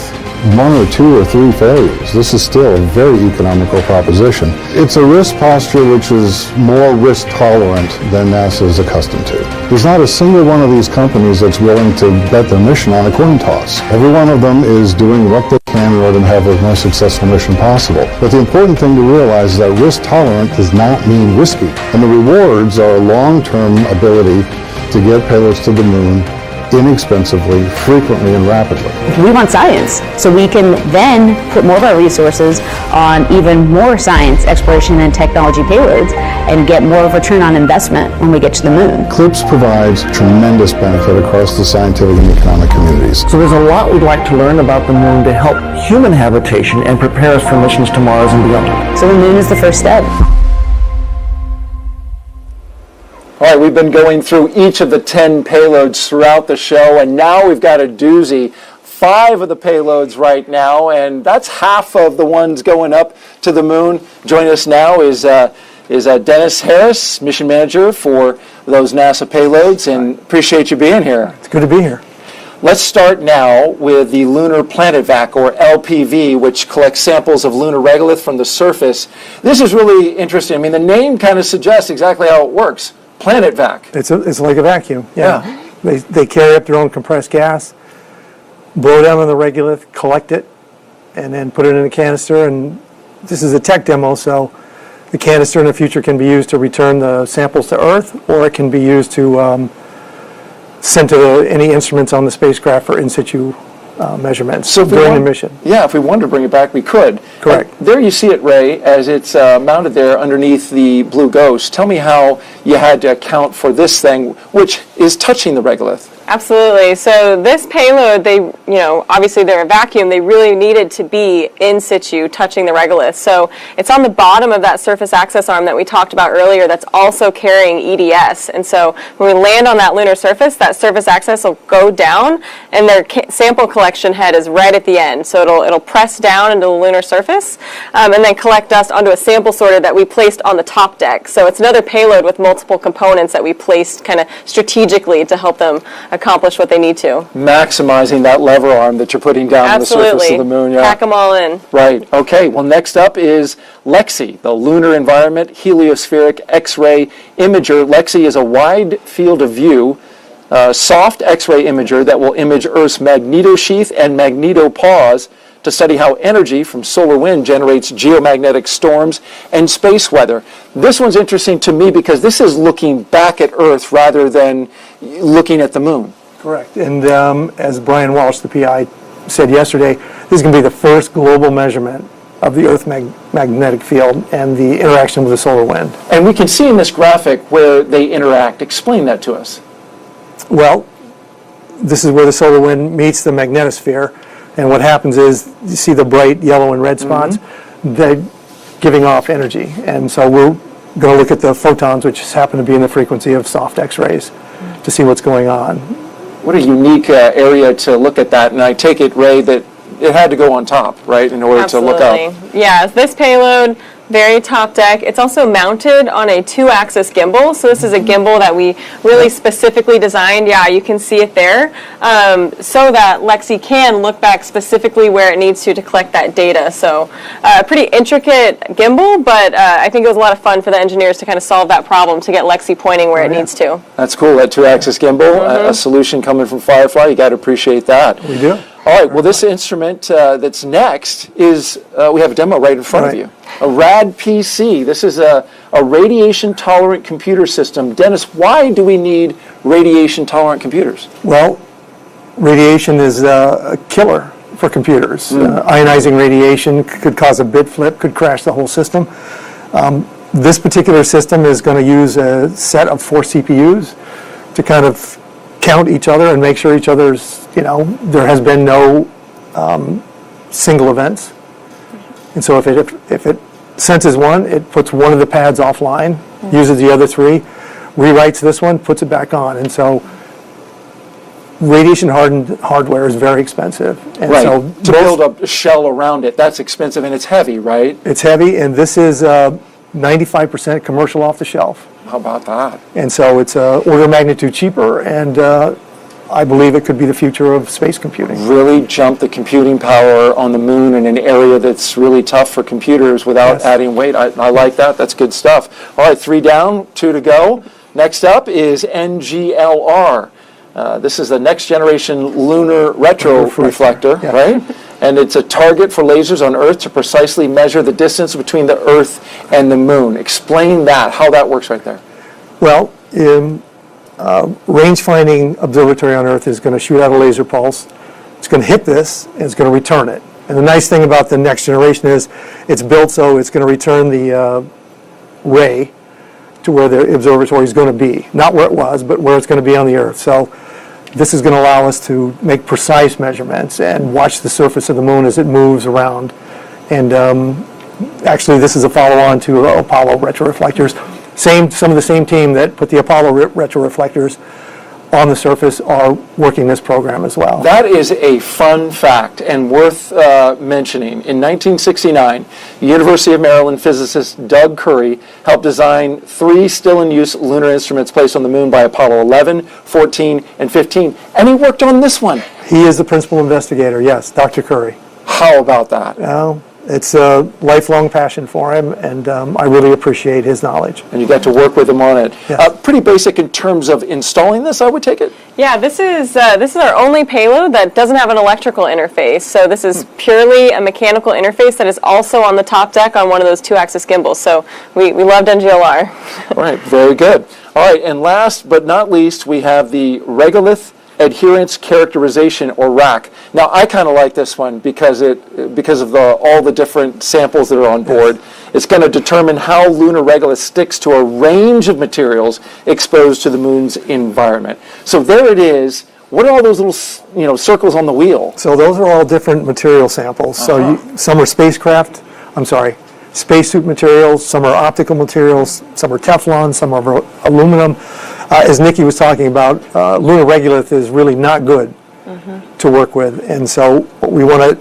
1 or 2 or 3 failures, this is still a very economical proposition. It's a risk posture which is more risk tolerant than NASA is accustomed to. There's not a single one of these companies that's willing to bet their mission on a coin toss. Every one of them is doing what they can in order to have the most successful mission possible. But the important thing to realize is that risk tolerant does not mean risky. And the rewards are a long-term ability to get payloads to the moon inexpensively, frequently, and rapidly. We want science, so we can then put more of our resources on even more science, exploration, and technology payloads and get more of a return on investment when we get to the moon. CLPS provides tremendous benefit across the scientific and economic communities. So there's a lot we'd like to learn about the moon to help human habitation and prepare us for missions to Mars and beyond. So the moon is the first step. All right, we've been going through each of the 10 payloads throughout the show, and now we've got a doozy. 5 of the payloads right now, and that's half of the ones going up to the moon. Joining us now is Dennis Harris, mission manager for those NASA payloads, and appreciate you being here. It's good to be here. Let's start now with the Lunar Planet Vac, or LPV, which collects samples of lunar regolith from the surface. This is really interesting. I mean, the name kind of suggests exactly how it works. Planet Vac. It's like a vacuum. Yeah. They carry up their own compressed gas, blow down on the regolith, collect it, and then put it in a canister. And this is a tech demo, so the canister in the future can be used to return the samples to Earth, or it can be used to send to any instruments on the spacecraft for in situ measurements during the mission. Yeah, if we wanted to bring it back, we could. Correct. There you see it, Ray, as it's mounted there underneath the Blue Ghost. Tell me how you had to account for this thing, which is touching the regolith. Absolutely. So this payload, obviously they're a vacuum. They really needed to be in situ, touching the regolith. So it's on the bottom of that surface access arm that we talked about earlier that's also carrying EDS. And so when we land on that lunar surface, that surface access will go down, and their sample collection head is right at the end. So it'll press down into the lunar surface and then collect dust onto a sample sorter that we placed on the top deck. So it's another payload with multiple components that we placed kind of strategically to help them accomplish what they need to. Maximizing that lever arm that you're putting down on the surface of the moon. Yeah. Pack them all in. Right. Okay. Well, next up is LEXI, the Lunar Environment Heliospheric X-ray Imager. LEXI is a wide field of view, soft X-ray imager that will image Earth's magnetosheath and magnetopause to study how energy from solar wind generates geomagnetic storms and space weather. This one's interesting to me because this is looking back at Earth rather than looking at the moon. Correct. And as Brian Walsh, the PI, said yesterday, this is going to be the first global measurement of the Earth magnetic field and the interaction with the solar wind. And we can see in this graphic where they interact. Explain that to us. Well, this is where the solar wind meets the magnetosphere. And what happens is, you see the bright yellow and red spots, they're giving off energy. And so we're going to look at the photons, which happen to be in the frequency of soft X-rays, to see what's going on. What a unique area to look at that. And I take it, Ray, that it had to go on top, right, in order to look up. Yeah, this payload, very top deck. It's also mounted on a 2-axis gimbal. So this is a gimbal that we really specifically designed. Yeah, you can see it there. So that LEXI can look back specifically where it needs to collect that data. So pretty intricate gimbal, but I think it was a lot of fun for the engineers to kind of solve that problem to get LEXI pointing where it needs to. That's cool, that 2-axis gimbal, a solution coming from Firefly. You got to appreciate that. We do. All right, well, this instrument that's next is, we have a demo right in front of you. A RAD PC. This is a radiation-tolerant computer system. Dennis, why do we need radiation-tolerant computers? Well, radiation is a killer for computers. Ionizing radiation could cause a bit flip, could crash the whole system. This particular system is going to use a set of 4 CPUs to kind of count each other and make sure each other's, there has been no single events. And so if it senses one, it puts one of the pads offline, uses the other three, rewrites this one, puts it back on. And so radiation hardened hardware is very expensive. And right. so to build a shell around it, that's expensive, and it's heavy, right? It's heavy, and this is 95% commercial off the shelf. How about that? And so it's order of magnitude cheaper, and I believe it could be the future of space computing. Really jump the computing power on the moon in an area that's really tough for computers without adding weight. I like that. That's good stuff. All right, 3 down, 2 to go. Next up is NGLR. This is the next generation lunar retro reflector, right? And it's a target for lasers on Earth to precisely measure the distance between the Earth and the moon. Explain that, how that works right there. Well, range finding observatory on Earth is going to shoot out a laser pulse. It's going to hit this, and it's going to return it. And the nice thing about the next generation is it's built so it's going to return the ray to where the observatory is going to be. Not where it was, but where it's going to be on the Earth. So this is going to allow us to make precise measurements and watch the surface of the moon as it moves around. And actually, this is a follow-on to Apollo retroreflectors. Some of the same team that put the Apollo retroreflectors on the surface are working this program as well. That is a fun fact and worth mentioning. In 1969, the University of Maryland physicist Doug Curry helped design 3 still-in-use lunar instruments placed on the moon by Apollo 11, 14, and 15. And he worked on this one. He is the principal investigator, yes, Dr. Curry. How about that? Well, it's a lifelong passion for him, and I really appreciate his knowledge. And you got to work with him on it. Yes. Pretty basic in terms of installing this, I would take it? Yeah, this is our only payload that doesn't have an electrical interface. So this is purely a mechanical interface that is also on the top deck on one of those 2-axis gimbals. So we loved NGLR. All right, very good. All right, and last but not least, we have the regolith adherence characterization, or RAC. Now, I kind of like this one because of all the different samples that are on board. It's going to determine how lunar regolith sticks to a range of materials exposed to the moon's environment. So there it is. What are all those little, circles on the wheel? So those are all different material samples. So some are spacesuit materials, some are optical materials, some are Teflon, some are aluminum. As Nikki was talking about, lunar regolith is really not good to work with. And so what we want to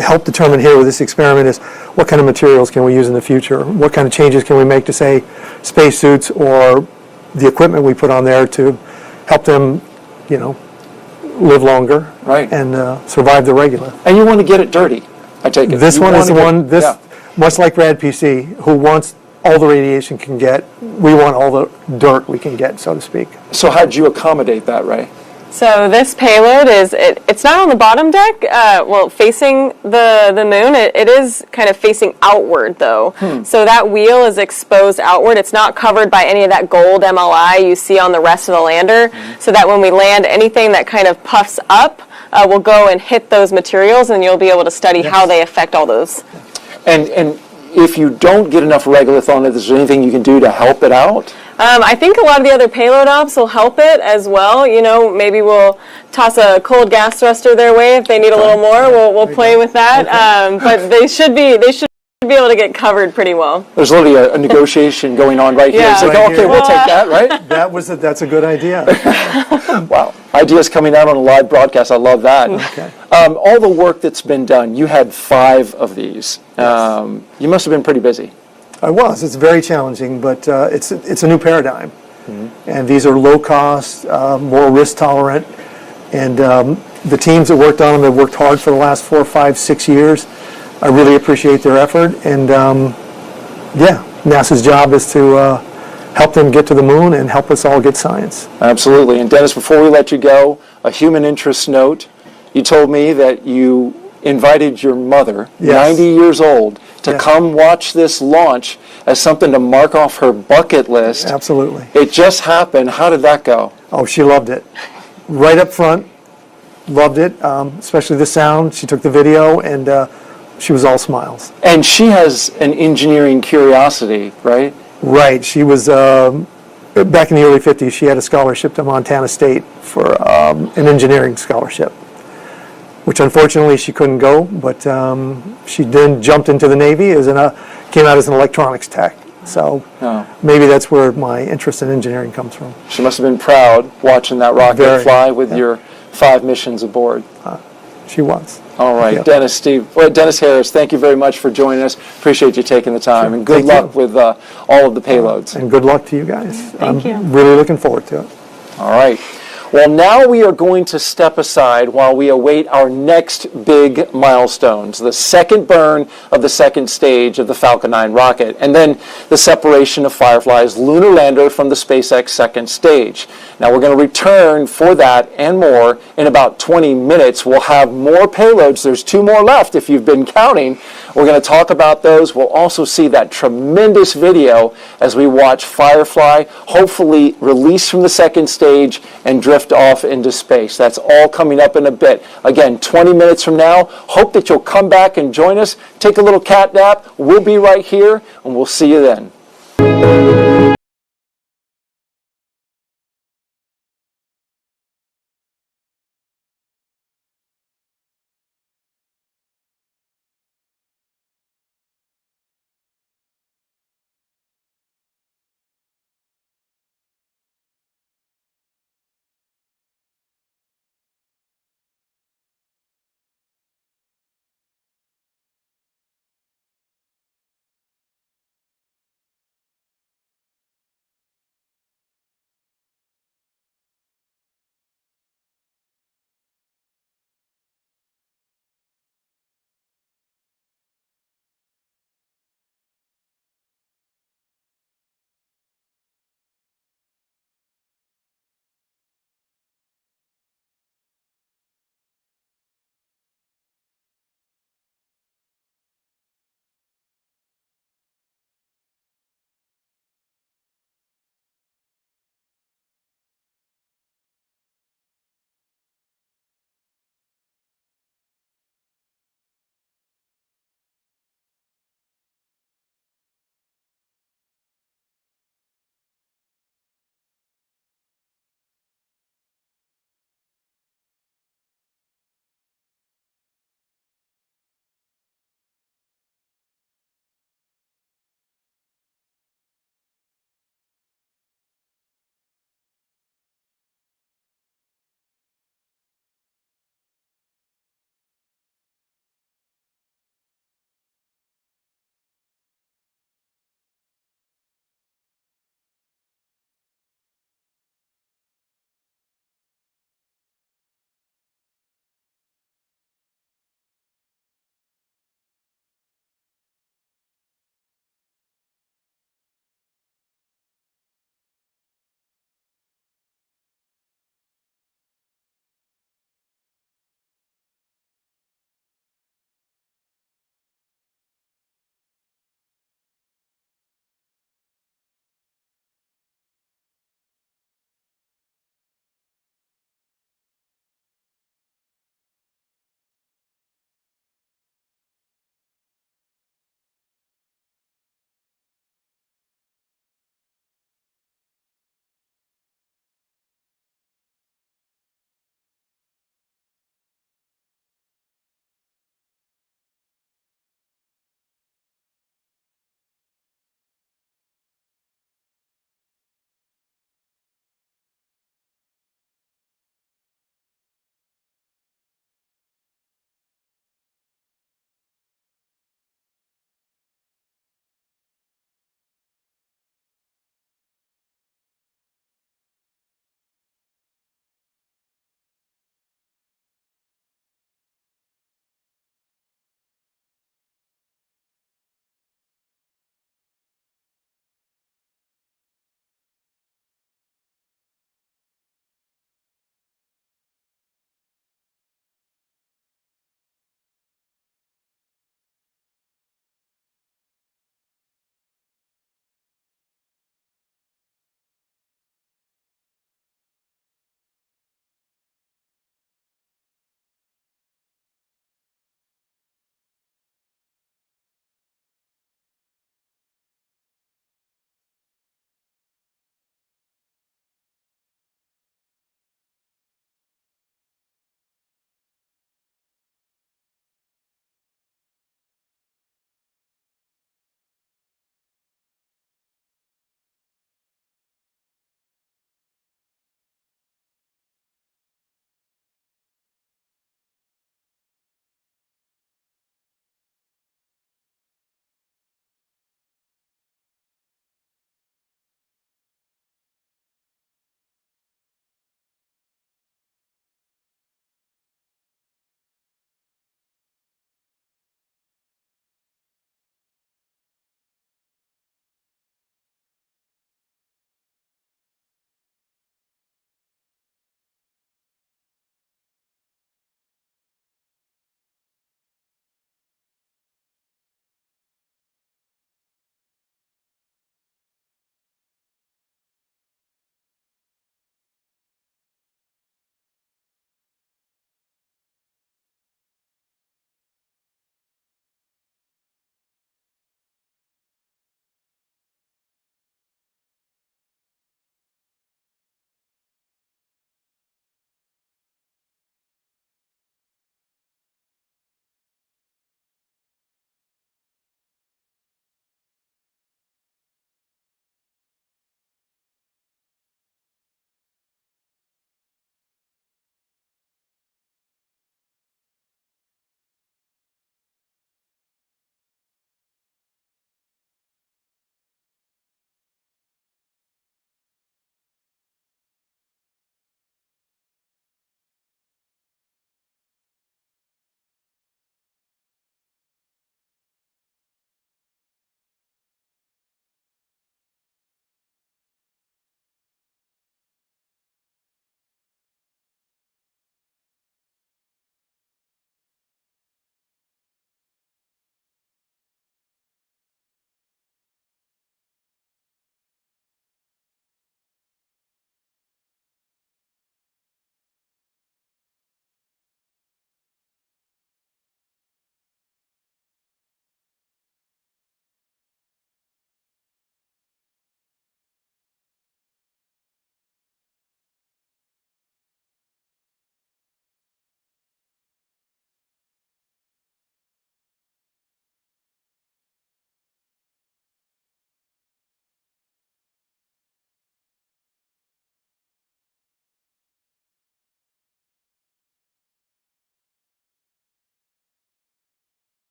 help determine here with this experiment is what kind of materials can we use in the future? What kind of changes can we make to, say, spacesuits or the equipment we put on there to help them, live longer and survive the regolith. And you want to get it dirty, I take it. This one is the one, much like Rad PC, who wants all the radiation can get, we want all the dirt we can get, so to speak. So how did you accommodate that, Ray? So this payload it's not on the bottom deck, facing the moon. It is kind of facing outward, though. So that wheel is exposed outward. It's not covered by any of that gold MLI you see on the rest of the lander, so that when we land, anything that kind of puffs up will go and hit those materials, and you'll be able to study how they affect all those. And if you don't get enough regolith on it, is there anything you can do to help it out? I think a lot of the other payload ops will help it as well. Maybe we'll toss a cold gas thruster their way if they need a little more. We'll play with that. But they should be able to get covered pretty well. There's literally a negotiation going on right here. It's like, okay, we'll take that, right? That's a good idea. Wow. Ideas coming out on a live broadcast. I love that. Okay. All the work that's been done, you had 5 of these. Yes. You must have been pretty busy. I was. It's very challenging, but it's a new paradigm. And these are low cost, more risk tolerant. And the teams that worked on them have worked hard for the last 4, 5, 6 years. I really appreciate their effort. And NASA's job is to help them get to the moon and help us all get science. Absolutely. And Dennis, before we let you go, a human interest note. You told me that you invited your mother, 90 years old, to come watch this launch as something to mark off her bucket list. Absolutely. It just happened. How did that go? Oh, she loved it. Right up front, loved it, especially the sound. She took the video, and she was all smiles. And she has an engineering curiosity, right? Right. She was back in the early 50s, she had a scholarship to Montana State for an engineering scholarship, which unfortunately she couldn't go, but she then jumped into the Navy came out as an electronics tech. So maybe that's where my interest in engineering comes from. She must have been proud watching that rocket fly with your 5 missions aboard. She was. All right, Dennis Harris, thank you very much for joining us. Appreciate you taking the time, and good luck with all of the payloads. And good luck to you guys. Thank you. Really looking forward to it. All right. Well, now we are going to step aside while we await our next big milestones, the second burn of the second stage of the Falcon 9 rocket, and then the separation of Firefly's lunar lander from the SpaceX second stage. Now, we're going to return for that and more in about 20 minutes. We'll have more payloads. There's 2 more left if you've been counting. We're going to talk about those. We'll also see that tremendous video as we watch Firefly hopefully release from the second stage and drift off into space. That's all coming up in a bit. Again, 20 minutes from now. Hope that you'll come back and join us. Take a little cat nap. We'll be right here, and we'll see you then.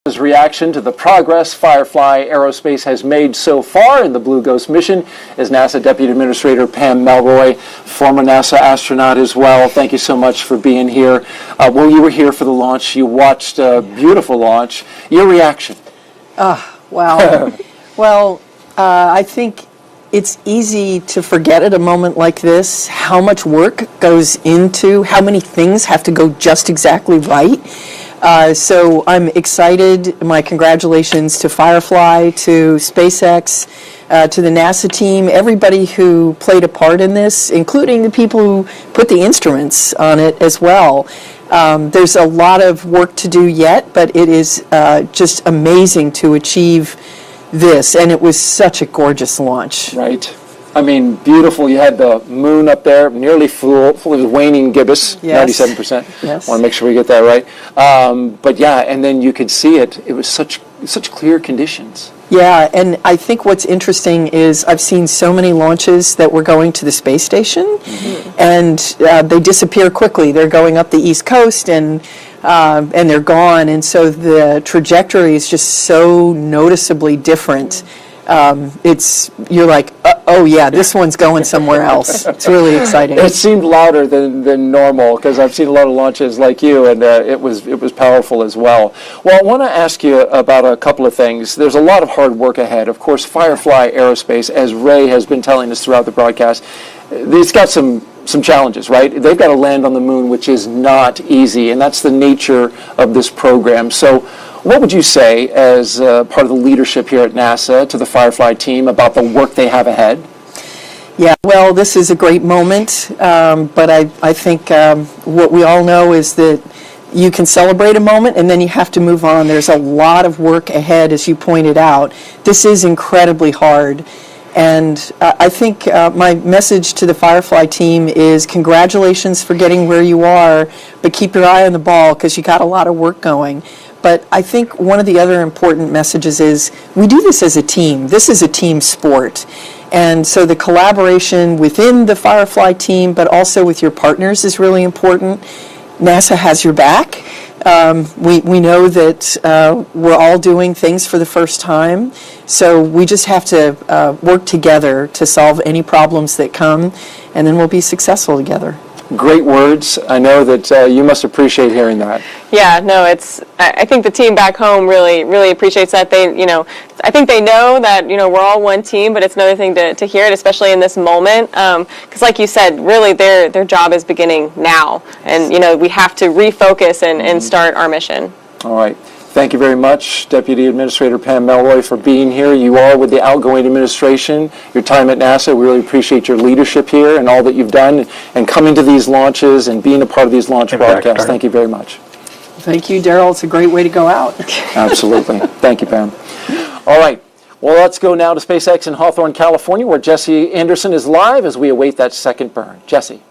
His reaction to the progress Firefly Aerospace has made so far in the Blue Ghost mission is NASA Deputy Administrator Pam Melroy, former NASA astronaut as well. Thank you so much for being here. Well, you were here for the launch. You watched a beautiful launch. Your reaction? Wow. Well, I think it's easy to forget at a moment like this how much work goes into, how many things have to go just exactly right. So I'm excited. My congratulations to Firefly, to SpaceX, to the NASA team, everybody who played a part in this, including the people who put the instruments on it as well. There's a lot of work to do yet, but it is just amazing to achieve this, and it was such a gorgeous launch. Right. I mean, beautiful. You had the moon up there, nearly full. It was waning gibbous, Yes. 97%. Yes. Want to make sure we get that right. But yeah, and then you could see it. It was such clear conditions. Yeah, and I think what's interesting is I've seen so many launches that were going to the space station, and they disappear quickly. They're going up the East Coast, and they're gone. And so the trajectory is just so noticeably different. You're like, oh yeah, this one's going somewhere else. It's really exciting. It seemed louder than normal because I've seen a lot of launches like you, and it was powerful as well. Well, I want to ask you about a couple of things. There's a lot of hard work ahead. Of course, Firefly Aerospace, as Ray has been telling us throughout the broadcast, it's got some challenges, right? They've got to land on the moon, which is not easy, and that's the nature of this program. So what would you say as part of the leadership here at NASA to the Firefly team about the work they have ahead? Yeah, well, this is a great moment, but I think what we all know is that you can celebrate a moment and then you have to move on. There's a lot of work ahead, as you pointed out. This is incredibly hard. And I think my message to the Firefly team is congratulations for getting where you are, but keep your eye on the ball because you got a lot of work going. But I think one of the other important messages is we do this as a team. This is a team sport. And so the collaboration within the Firefly team, but also with your partners is really important. NASA has your back. We know that we're all doing things for the first time, so we just have to work together to solve any problems that come, and then we'll be successful together. Great words. I know that you must appreciate hearing that. Yeah, no, I think the team back home really appreciates that. I think they know that, we're all one team, but it's another thing to hear it, especially in this moment. Because like you said, really their job is beginning now. And, we have to refocus and start our mission. All right. Thank you very much, Deputy Administrator Pam Melroy, for being here. You are with the outgoing administration. Your time at NASA, we really appreciate your leadership here and all that you've done and coming to these launches and being a part of these launch broadcasts. Thank you very much. Thank you, Daryl. It's a great way to go out. Absolutely. Thank you, Pam. All right. Well, let's go now to SpaceX in Hawthorne, California, where Jesse Anderson is live as we await that second burn. Jesse.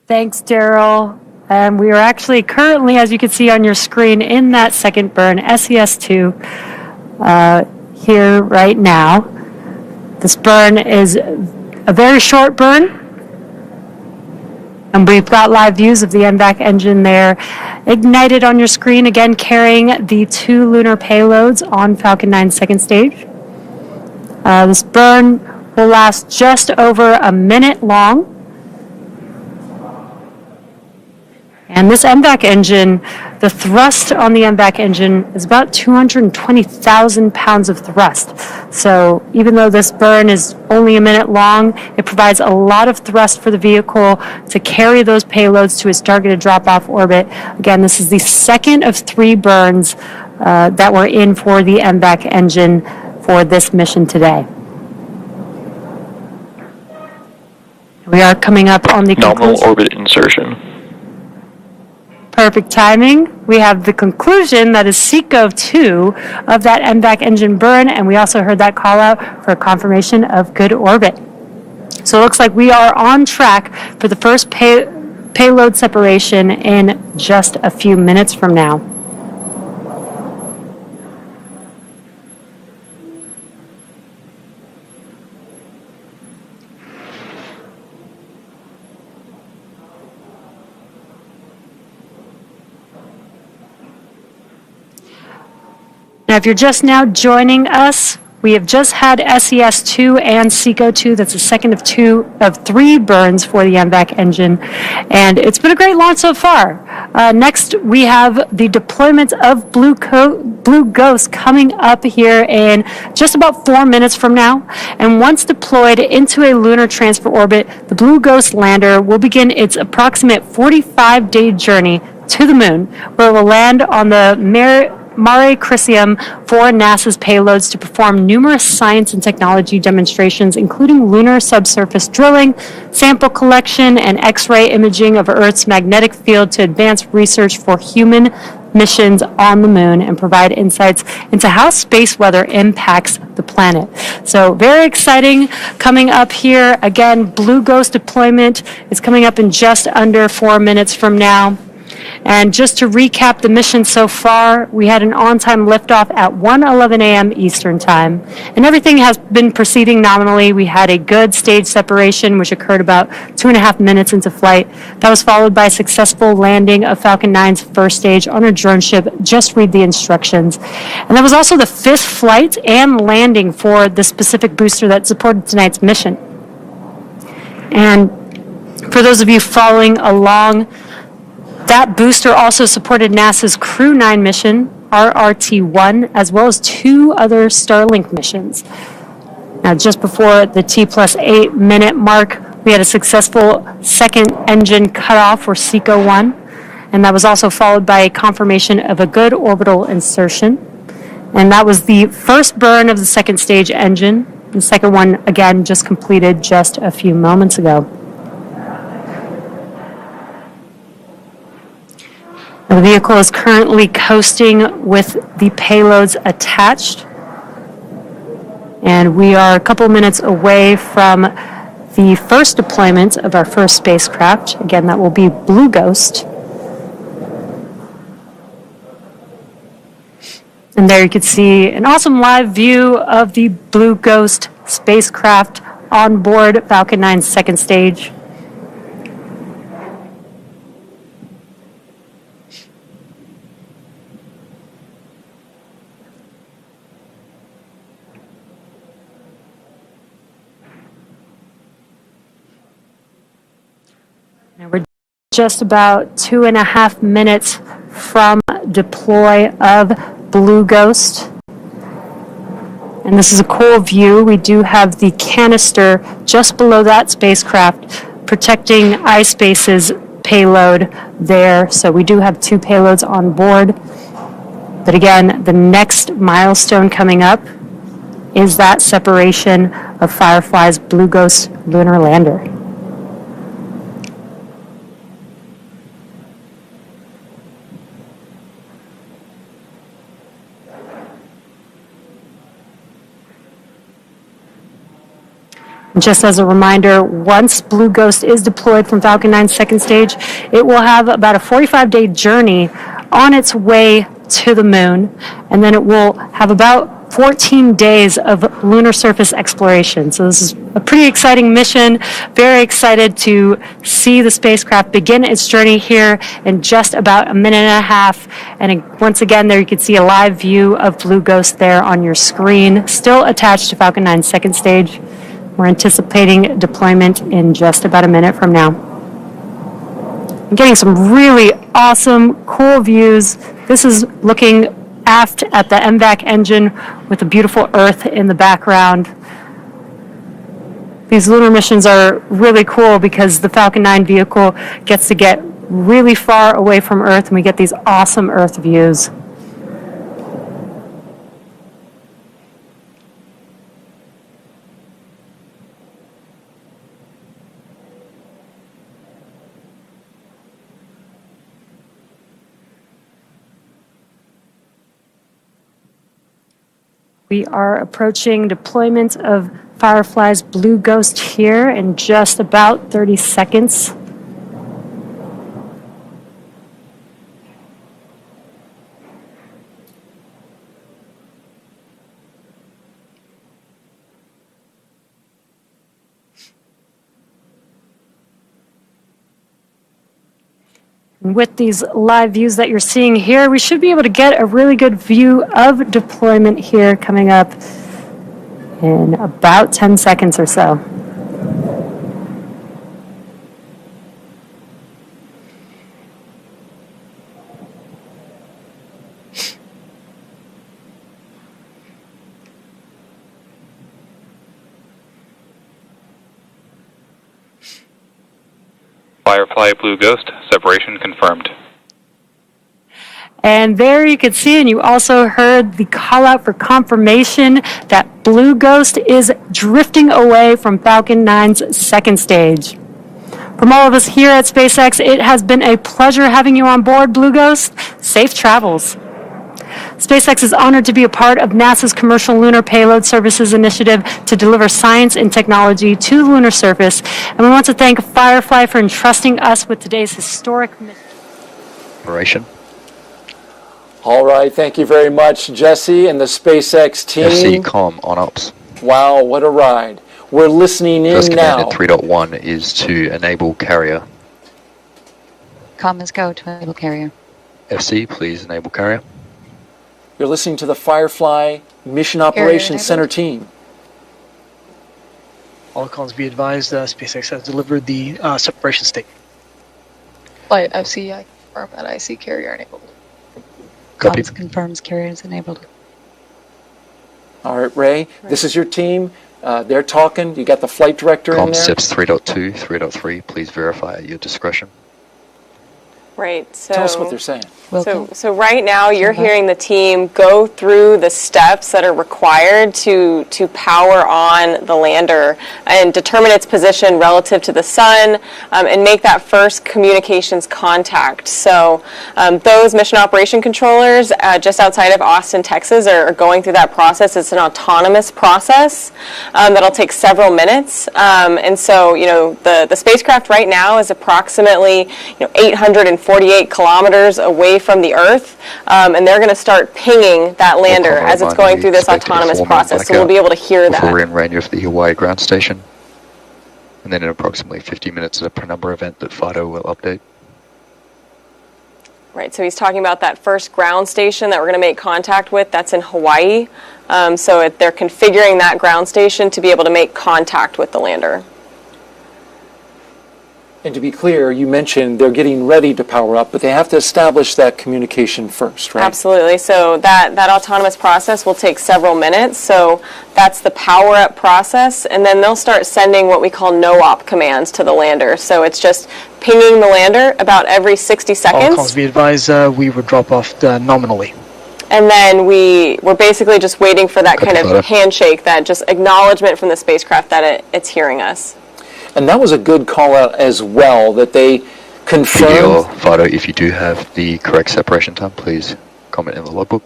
Thanks, Daryl. We are actually currently, as you can see on your screen, in that second burn, SES-2, here right now. This burn is a very short burn, and we've got live views of the NVAC engine there ignited on your screen, again carrying the 2 lunar payloads on Falcon 9's second stage. This burn will last just over a minute long. And this NVAC engine, the thrust on the NVAC engine is about 220,000 pounds of thrust. So even though this burn is only a minute long, it provides a lot of thrust for the vehicle to carry those payloads to its targeted drop-off orbit. Again, this is the second of 3 burns that we're in for the NVAC engine for this mission today. We are coming up on the nominal orbit insertion. Perfect timing. We have the conclusion that is SECO-2 of that NVAC engine burn, and we also heard that call out for a confirmation of good orbit. So it looks like we are on track for the first payload separation in just a few minutes from now. Now, if you're just now joining us, we have just had SES-2 and SECO-2. That's the second of 3 burns for the MVAC engine, and it's been a great launch so far. Next, we have the deployment of Blue Ghost coming up here in just about 4 minutes from now. And once deployed into a lunar transfer orbit, the Blue Ghost lander will begin its approximate 45-day journey to the moon, where it will land on the Mare Crisium for NASA's payloads to perform numerous science and technology demonstrations, including lunar subsurface drilling, sample collection, and X-ray imaging of Earth's magnetic field to advance research for human missions on the moon and provide insights into how space weather impacts the planet. So very exciting coming up here. Again, Blue Ghost deployment is coming up in just under 4 minutes from now. And just to recap the mission so far, we had an on-time liftoff at 1:11 a.m. Eastern Time, and everything has been proceeding nominally. We had a good stage separation, which occurred about 2.5 minutes into flight. That was followed by a successful landing of Falcon 9's first stage on a drone ship. Just read the instructions. And that was also the 5th flight and landing for the specific booster that supported tonight's mission. And for those of you following along, that booster also supported NASA's Crew 9 mission, RRT-1, as well as 2 other Starlink missions. Now, just before the T+8 minute mark, we had a successful second engine cutoff for SECO-1, and that was also followed by a confirmation of a good orbital insertion. And that was the first burn of the second stage engine. The second one, again, just completed just a few moments ago. The vehicle is currently coasting with the payloads attached, and we are a couple minutes away from the first deployment of our first spacecraft. Again, that will be Blue Ghost. And there you can see an awesome live view of the Blue Ghost spacecraft on board Falcon 9's second stage. And we're just about 2.5 minutes from deploy of Blue Ghost. And this is a cool view. We do have the canister just below that spacecraft protecting iSpace's payload there. So we do have 2 payloads on board. But again, the next milestone coming up is that separation of Firefly's Blue Ghost lunar lander. Just as a reminder, once Blue Ghost is deployed from Falcon 9's second stage, it will have about a 45-day journey on its way to the moon, and then it will have about 14 days of lunar surface exploration. So this is a pretty exciting mission. Very excited to see the spacecraft begin its journey here in just about 1.5 minutes. And once again, there you can see a live view of Blue Ghost there on your screen, still attached to Falcon 9's second stage. We're anticipating deployment in just about a minute from now. I'm getting some really awesome, cool views. This is looking aft at the MVAC engine with the beautiful Earth in the background. These lunar missions are really cool because the Falcon 9 vehicle gets to get really far away from Earth, and we get these awesome Earth views. We are approaching deployment of Firefly's Blue Ghost here in just about 30 seconds. With these live views that you're seeing here, we should be able to get a really good view of deployment here coming up in about 10 seconds or so. Firefly Blue Ghost, separation confirmed. And there you could see, and you also heard the call out for confirmation that Blue Ghost is drifting away from Falcon 9's second stage. From all of us here at SpaceX, it has been a pleasure having you on board, Blue Ghost. Safe travels. SpaceX is honored to be a part of NASA's Commercial Lunar Payload Services initiative to deliver science and technology to the lunar surface. And we want to thank Firefly for entrusting us with today's historic mission. Operation. All right, thank you very much, Jesse and the SpaceX team. FC COM on ops. Wow, what a ride. We're listening in First now. command at 3.1 is to enable carrier. COM is go to enable carrier. FC, please enable carrier. You're listening to the Firefly Mission Operations Center team. All comms be advised, SpaceX has delivered the separation state. Flight FC, I confirm that I see carrier enabled. Copy. Comms confirms carrier is enabled. All right, Ray, this is your team. They're talking. You got the flight director in COM there. SIPS 3.2, 3.3, please verify at your discretion. Right. So tell us what they're saying. So right now you're hearing the team go through the steps that are required to power on the lander and determine its position relative to the sun and make that first communications contact. So those mission operation controllers just outside of Austin, Texas are going through that process. It's an autonomous process that'll take several minutes. And so, the spacecraft right now is approximately 848 kilometers away from the Earth, and they're going to start pinging that lander as it's going through this autonomous process, so we'll be able to hear that. We're in range of the Hawaii ground station, and then in approximately 50 minutes at a penumbra event that FIDO will update. Right, so he's talking about that first ground station that we're going to make contact with. That's in Hawaii. So they're configuring that ground station to be able to make contact with the lander. And to be clear, you mentioned they're getting ready to power up, but they have to establish that communication first, right? Absolutely. So that autonomous process will take several minutes. So that's the power up process. And then they'll start sending what we call no-op commands to the lander. So it's just pinging the lander about every 60 seconds. All comms be advised, we would drop off nominally. And then we're basically just waiting for that kind of handshake, that just acknowledgement from the spacecraft that it's hearing us. And that was a good call out as well, that they confirmed. FIDO, if you do have the correct separation time, please comment in the logbook.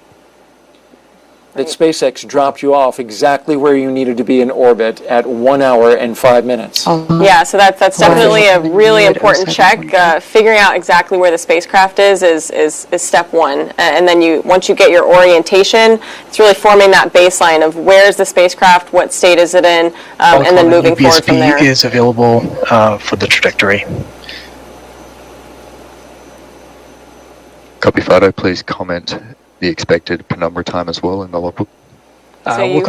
That SpaceX dropped you off exactly where you needed to be in orbit at 1 hour and 5 minutes. Yeah, so that's definitely a really important check. Figuring out exactly where the spacecraft is step one. And then once you get your orientation, it's really forming that baseline of where's the spacecraft, what state is it in, and then moving forward from there. is available for the trajectory. Copy FIDO, please comment the expected penumbra time as well in the logbook. So you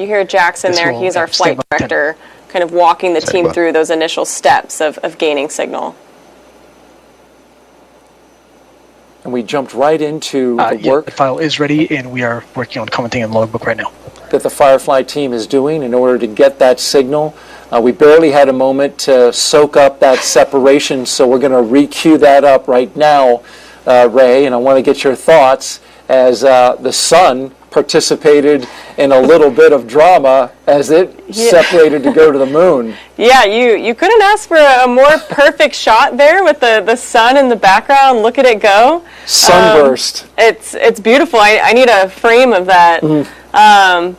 hear Jackson there. He's our flight director, kind of walking the team through those initial steps of gaining signal. And we jumped right into the work. The file is ready, and we are working on commenting in the logbook right now. That the Firefly team is doing in order to get that signal. We barely had a moment to soak up that separation, so we're going to re-cue that up right now, Ray, and I want to get your thoughts as the sun participated in a little bit of drama as it separated to go to the moon. Yeah, you couldn't ask for a more perfect shot there with the sun in the background. Look at it go. Sunburst. It's beautiful. I need a frame of that.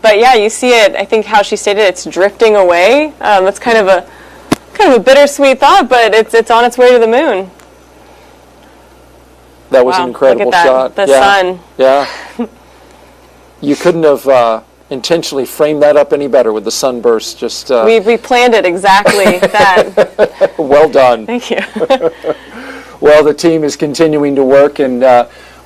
But yeah, you see it. I think how she stated it's drifting away. That's kind of a bittersweet thought, but it's on its way to the moon. That was an incredible look at that, shot. The sun. Yeah. You couldn't have intentionally framed that up any better with the sunburst. Just we planned it exactly that. Well done. Thank you. Well, the team is continuing to work, and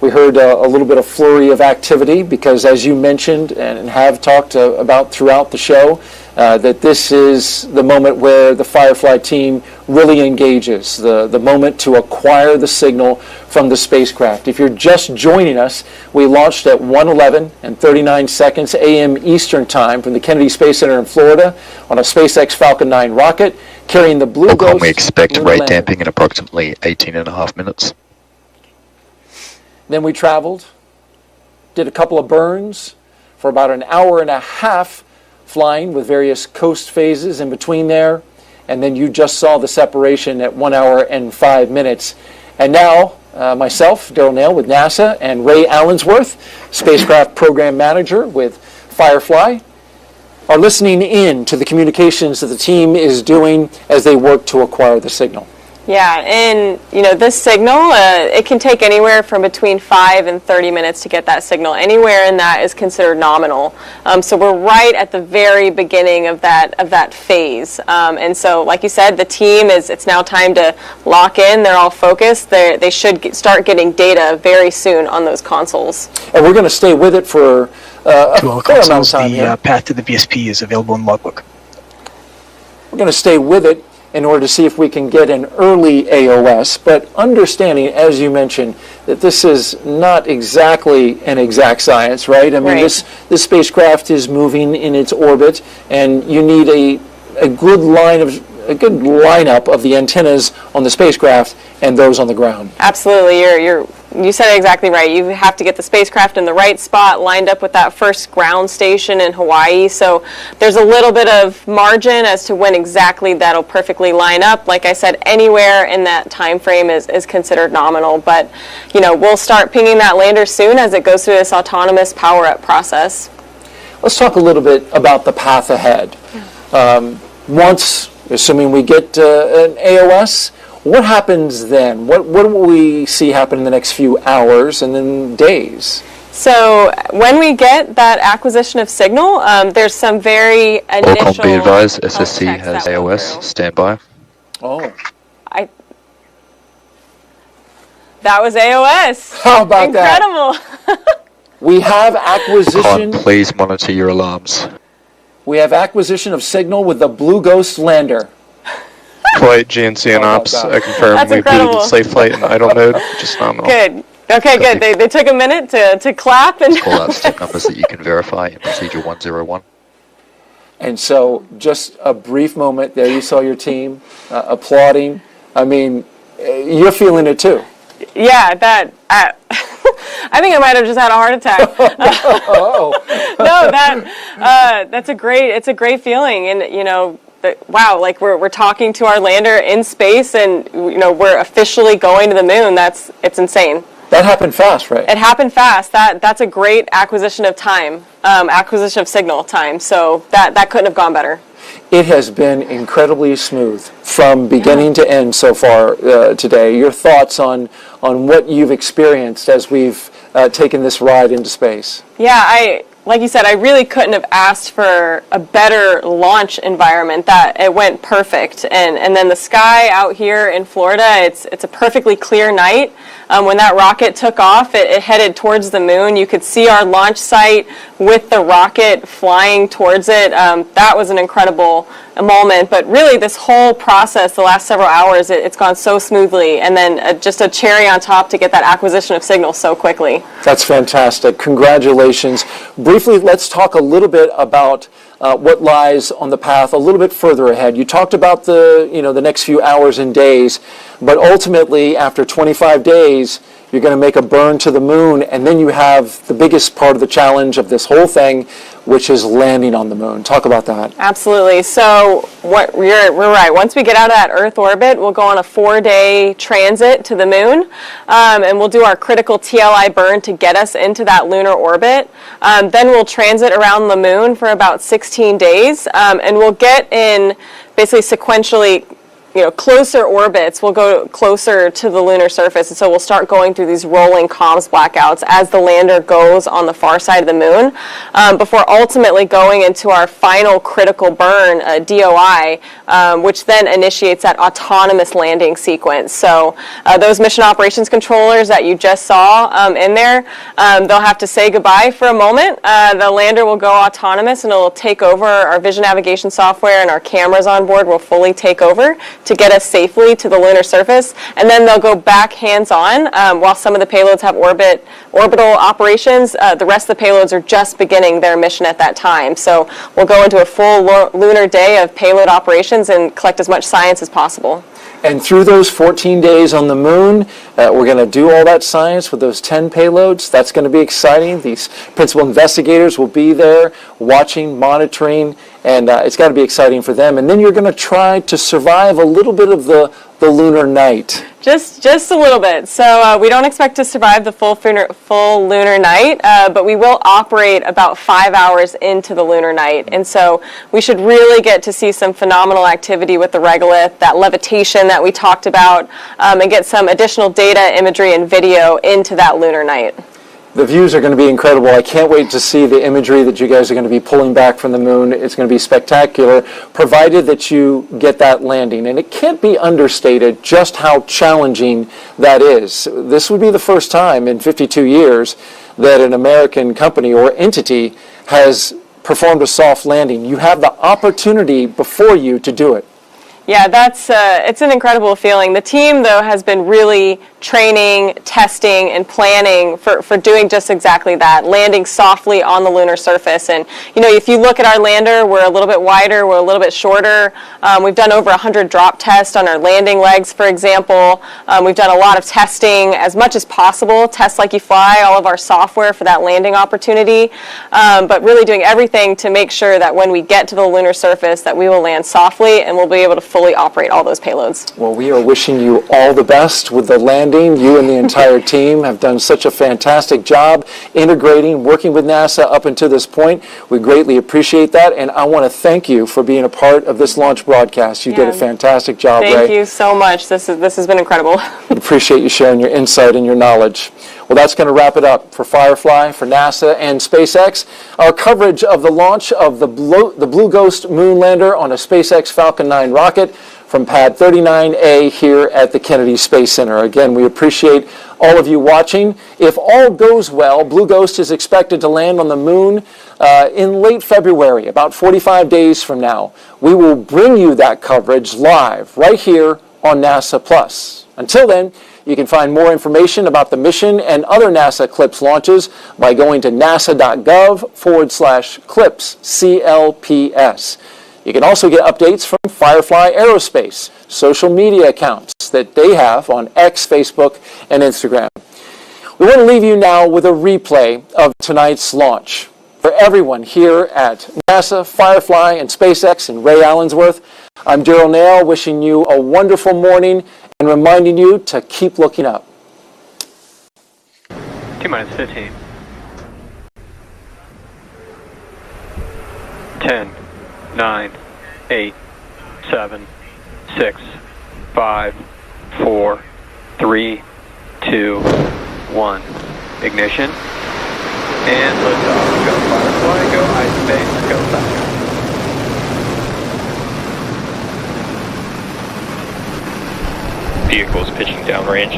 we heard a little bit of flurry of activity because, as you mentioned and have talked about throughout the show, that this is the moment where the Firefly team really engages, the moment to acquire the signal from the spacecraft. If you're just joining us, we launched at 1:11 and 39 seconds a.m. Eastern Time from the Kennedy Space Center in Florida on a SpaceX Falcon 9 rocket carrying the Blue Ghost. We expect lunar rate lander. damping in approximately 18.5 minutes. Then we traveled, did a couple of burns for about an hour and a half, flying with various coast phases in between there, and then you just saw the separation at 1 hour and 5 minutes. And now, myself, Daryl Nail with NASA, and Ray Allensworth, Spacecraft Program Manager with Firefly, are listening in to the communications that the team is doing as they work to acquire the signal. Yeah, and this signal, it can take anywhere from between 5 and 30 minutes to get that signal. Anywhere in that is considered nominal. So we're right at the very beginning of that phase. And so, like you said, the team it's now time to lock in. They're all focused. They should start getting data very soon on those consoles. And we're going to stay with it for a To all fair amount of consoles, time here. the path to the BSP is available in the logbook. We're going to stay with it in order to see if we can get an early AOS, but understanding, as you mentioned, that this is not exactly an exact science, right? I mean, this spacecraft is moving in its orbit, and you need a good lineup of the antennas on the spacecraft and those on the ground. Absolutely, you said it exactly right. You have to get the spacecraft in the right spot, lined up with that first ground station in Hawaii. So there's a little bit of margin as to when exactly that'll perfectly line up. Like I said, anywhere in that time frame is considered nominal. But we'll start pinging that lander soon as it goes through this autonomous power-up process. Let's talk a little bit about the path ahead. Once, assuming we get an AOS, what happens then? What will we see happen in the next few hours and then days? So when we get that acquisition of signal, there's some very initial... Falcon, be advised, SSC has AOS, standby. Oh. That was AOS. How about Incredible. that? We have acquisition... Please monitor your alarms. We have acquisition of signal with the Blue Ghost lander. Flight, GNC, and ops. I confirm we booted safe flight in idle mode, just nominal. Good. Okay, good. They took a minute to clap and call out step numbers that you can verify in procedure 101. And so, just a brief moment there, you saw your team applauding. I mean, you're feeling it too. Yeah, I think I might have just had a heart attack. No, that's a great feeling, and wow, like we're talking to our lander in space, and we're officially going to the moon. It's insane. That happened fast, right? It happened fast. That's a great acquisition of time, acquisition of signal time. So that couldn't have gone better. It has been incredibly smooth from beginning to end so far today. Your thoughts on what you've experienced as we've taken this ride into space? Yeah, like you said, I really couldn't have asked for a better launch environment. That it went perfect, and then the sky out here in Florida, it's a perfectly clear night. When that rocket took off, it headed towards the moon. You could see our launch site with the rocket flying towards it. That was an incredible moment. But really, this whole process, the last several hours, it's gone so smoothly. And then just a cherry on top to get that acquisition of signal so quickly. That's fantastic. Congratulations. Briefly, let's talk a little bit about what lies on the path a little bit further ahead. You talked about the next few hours and days, but ultimately, after 25 days, you're going to make a burn to the moon, and then you have the biggest part of the challenge of this whole thing, which is landing on the moon. Talk about that. Absolutely. So we're right. Once we get out of that Earth orbit, we'll go on a 4-day transit to the moon, and we'll do our critical TLI burn to get us into that lunar orbit. Then we'll transit around the moon for about 16 days, and we'll get in basically sequentially closer orbits, we'll go closer to the lunar surface, and so we'll start going through these rolling comms blackouts as the lander goes on the far side of the moon, before ultimately going into our final critical burn, DOI, which then initiates that autonomous landing sequence. So those mission operations controllers that you just saw in there, they'll have to say goodbye for a moment. The lander will go autonomous, and it'll take over. Our vision navigation software and our cameras on board will fully take over to get us safely to the lunar surface, and then they'll go back hands-on while some of the payloads have orbital operations. The rest of the payloads are just beginning their mission at that time. So we'll go into a full lunar day of payload operations and collect as much science as possible. And through those 14 days on the moon, we're going to do all that science with those 10 payloads. That's going to be exciting. These principal investigators will be there watching, monitoring, and it's got to be exciting for them. And then you're going to try to survive a little bit of the lunar night. Just a little bit. So we don't expect to survive the full lunar night, but we will operate about 5 hours into the lunar night. And so we should really get to see some phenomenal activity with the regolith, that levitation that we talked about, and get some additional data, imagery, and video into that lunar night. The views are going to be incredible. I can't wait to see the imagery that you guys are going to be pulling back from the moon. It's going to be spectacular, provided that you get that landing. And it can't be understated just how challenging that is. This would be the first time in 52 years that an American company or entity has performed a soft landing. You have the opportunity before you to do it. Yeah, it's an incredible feeling. The team, though, has been really training, testing, and planning for doing just exactly that, landing softly on the lunar surface. And, if you look at our lander, we're a little bit wider, we're a little bit shorter. We've done over 100 drop tests on our landing legs, for example. We've done a lot of testing as much as possible, test like you fly, all of our software for that landing opportunity, but really doing everything to make sure that when we get to the lunar surface that we will land softly and we'll be able to fully operate all those payloads. Well, we are wishing you all the best with the landing. You and the entire team have done such a fantastic job integrating, working with NASA up until this point. We greatly appreciate that, and I want to thank you for being a part of this launch broadcast. You did a fantastic job, Ray. Thank you so much. This has been incredible. We appreciate you sharing your insight and your knowledge. Well, that's going to wrap it up for Firefly, for NASA, and SpaceX. Our coverage of the launch of the Blue Ghost moon lander on a SpaceX Falcon 9 rocket from Pad 39A here at the Kennedy Space Center. Again, we appreciate all of you watching. If all goes well, Blue Ghost is expected to land on the moon in late February, about 45 days from now. We will bring you that coverage live right here on NASA Plus. Until then, you can find more information about the mission and other NASA CLPS launches by going to nasa.gov/CLPS, CLPS. You can also get updates from Firefly Aerospace, social media accounts that they have on X, Facebook, and Instagram. We want to leave you now with a replay of tonight's launch. For everyone here at NASA, Firefly, and SpaceX in Ray Allensworth, I'm Daryl Nail, wishing you a wonderful morning and reminding you to keep looking up. T-minus 15. 10, 9, 8, 7, 6, 5, 4, 3, 2, 1. Ignition. And liftoff. Go Firefly, go iSpace, go Falcon. Vehicles pitching downrange.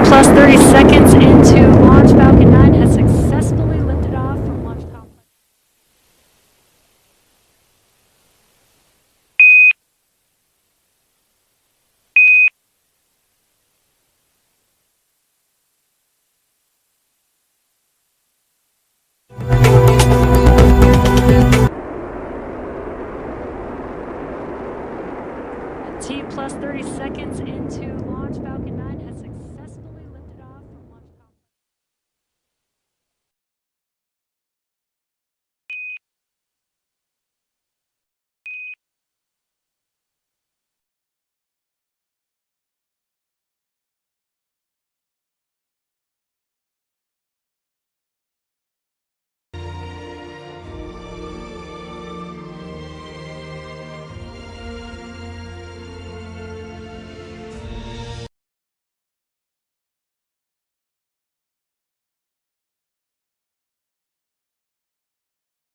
Plus 30 seconds into launch, Falcon 9 has successfully lifted off from launch complex.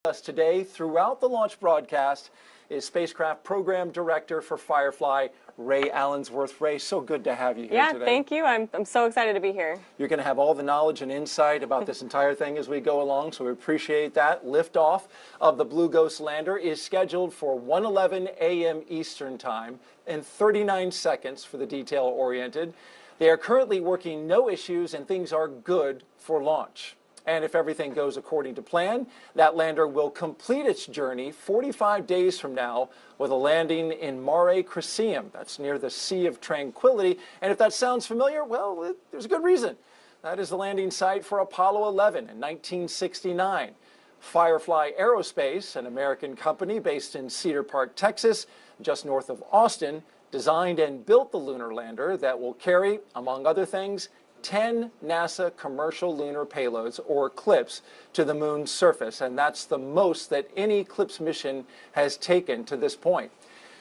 Us today throughout the launch broadcast is Spacecraft Program Director for Firefly, Ray Allensworth. Ray, so good to have you here today. Yeah, thank you. I'm so excited to be here. You're going to have all the knowledge and insight about this entire thing as we go along, so we appreciate that. Liftoff of the Blue Ghost lander is scheduled for 1:11 a.m. Eastern Time and 39 seconds for the detail-oriented. They are currently working no issues and things are good for launch. And if everything goes according to plan, that lander will complete its journey 45 days from now with a landing in Mare Crisium. That's near the Sea of Tranquility. And if that sounds familiar, well, there's a good reason. That is the landing site for Apollo 11 in 1969. Firefly Aerospace, an American company based in Cedar Park, Texas, just north of Austin, designed and built the lunar lander that will carry, among other things, 10 NASA commercial lunar payloads, or CLPS, to the moon's surface, and that's the most that any CLPS mission has taken to this point.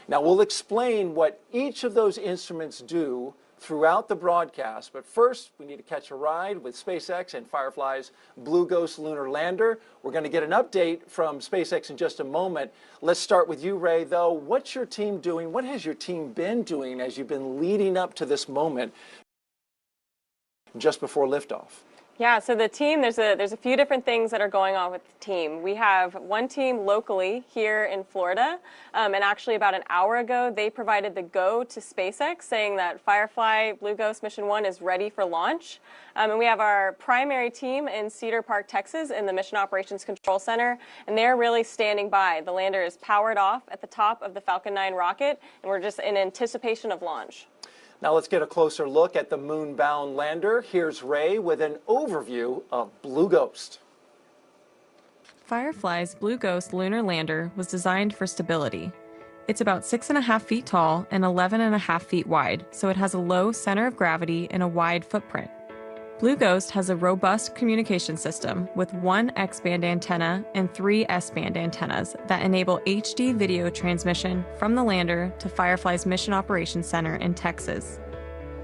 Now, we'll explain what each of those instruments do throughout the broadcast, but first, we need to catch a ride with SpaceX and Firefly's Blue Ghost lunar lander. We're going to get an update from SpaceX in just a moment. Let's start with you, Ray, though. What's your team doing? What has your team been doing as you've been leading up to this moment just before liftoff? Yeah, so the team, there's a few different things that are going on with the team. We have one team locally here in Florida, and actually about an hour ago, they provided the go to SpaceX, saying that Firefly Blue Ghost Mission 1 is ready for launch. And we have our primary team in Cedar Park, Texas, in the Mission Operations Control Center, and they're really standing by. The lander is powered off at the top of the Falcon 9 rocket, and we're just in anticipation of launch. Now let's get a closer look at the moon-bound lander. Here's Ray with an overview of Blue Ghost. Firefly's Blue Ghost lunar lander was designed for stability. It's about 6.5 feet tall and 11.5 feet wide, so it has a low center of gravity and a wide footprint. Blue Ghost has a robust communication system with 1 X-band antenna and 3 S-band antennas that enable HD video transmission from the lander to Firefly's Mission Operations Center in Texas.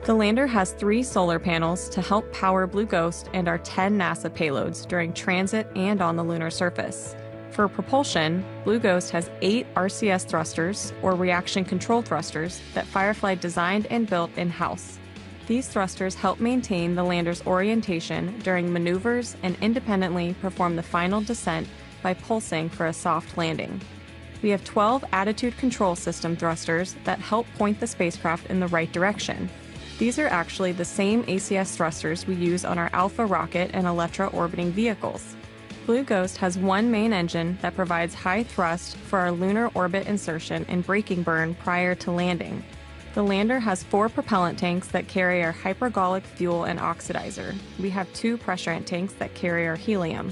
The lander has 3 solar panels to help power Blue Ghost and our 10 NASA payloads during transit and on the lunar surface. For propulsion, Blue Ghost has 8 RCS thrusters, or reaction control thrusters, that Firefly designed and built in-house. These thrusters help maintain the lander's orientation during maneuvers and independently perform the final descent by pulsing for a soft landing. We have 12 attitude control system thrusters that help point the spacecraft in the right direction. These are actually the same ACS thrusters we use on our Alpha rocket and Electra orbiting vehicles. Blue Ghost has 1 main engine that provides high thrust for our lunar orbit insertion and braking burn prior to landing. The lander has 4 propellant tanks that carry our hypergolic fuel and oxidizer. We have 2 pressurant tanks that carry our helium.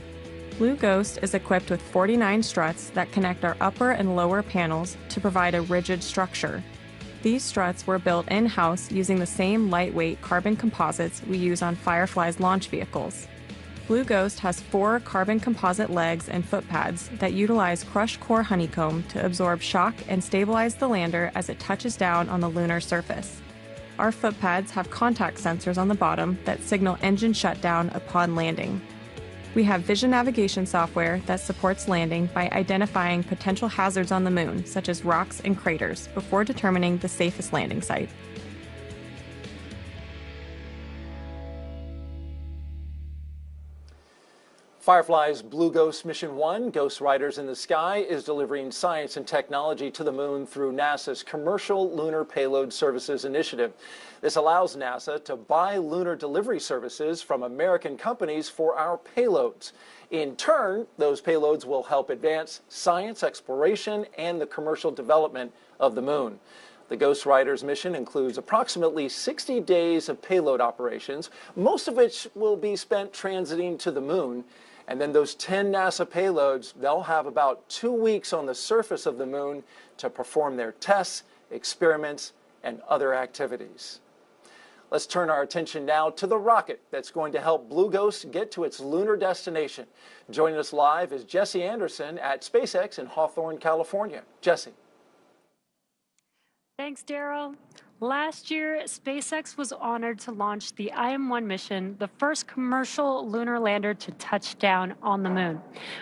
Blue Ghost is equipped with 49 struts that connect our upper and lower panels to provide a rigid structure. These struts were built in-house using the same lightweight carbon composites we use on Firefly's launch vehicles. Blue Ghost has 4 carbon composite legs and foot pads that utilize crushed core honeycomb to absorb shock and stabilize the lander as it touches down on the lunar surface. Our foot pads have contact sensors on the bottom that signal engine shutdown upon landing. We have vision navigation software that supports landing by identifying potential hazards on the moon, such as rocks and craters, before determining the safest landing site. Firefly's Blue Ghost Mission 1, Ghost Riders in the Sky, is delivering science and technology to the moon through NASA's Commercial Lunar Payload Services Initiative. This allows NASA to buy lunar delivery services from American companies for our payloads. In turn, those payloads will help advance science exploration and the commercial development of the moon. The Ghost Riders mission includes approximately 60 days of payload operations, most of which will be spent transiting to the moon. And then those 10 NASA payloads, they'll have about 2 weeks on the surface of the moon to perform their tests, experiments, and other activities. Let's turn our attention now to the rocket that's going to help Blue Ghost get to its lunar destination. Joining us live is Jesse Anderson at SpaceX in Hawthorne, California. Jesse. Thanks, Daryl. Last year, SpaceX was honored to launch the IM-1 mission, the first commercial lunar lander to touch down on the moon.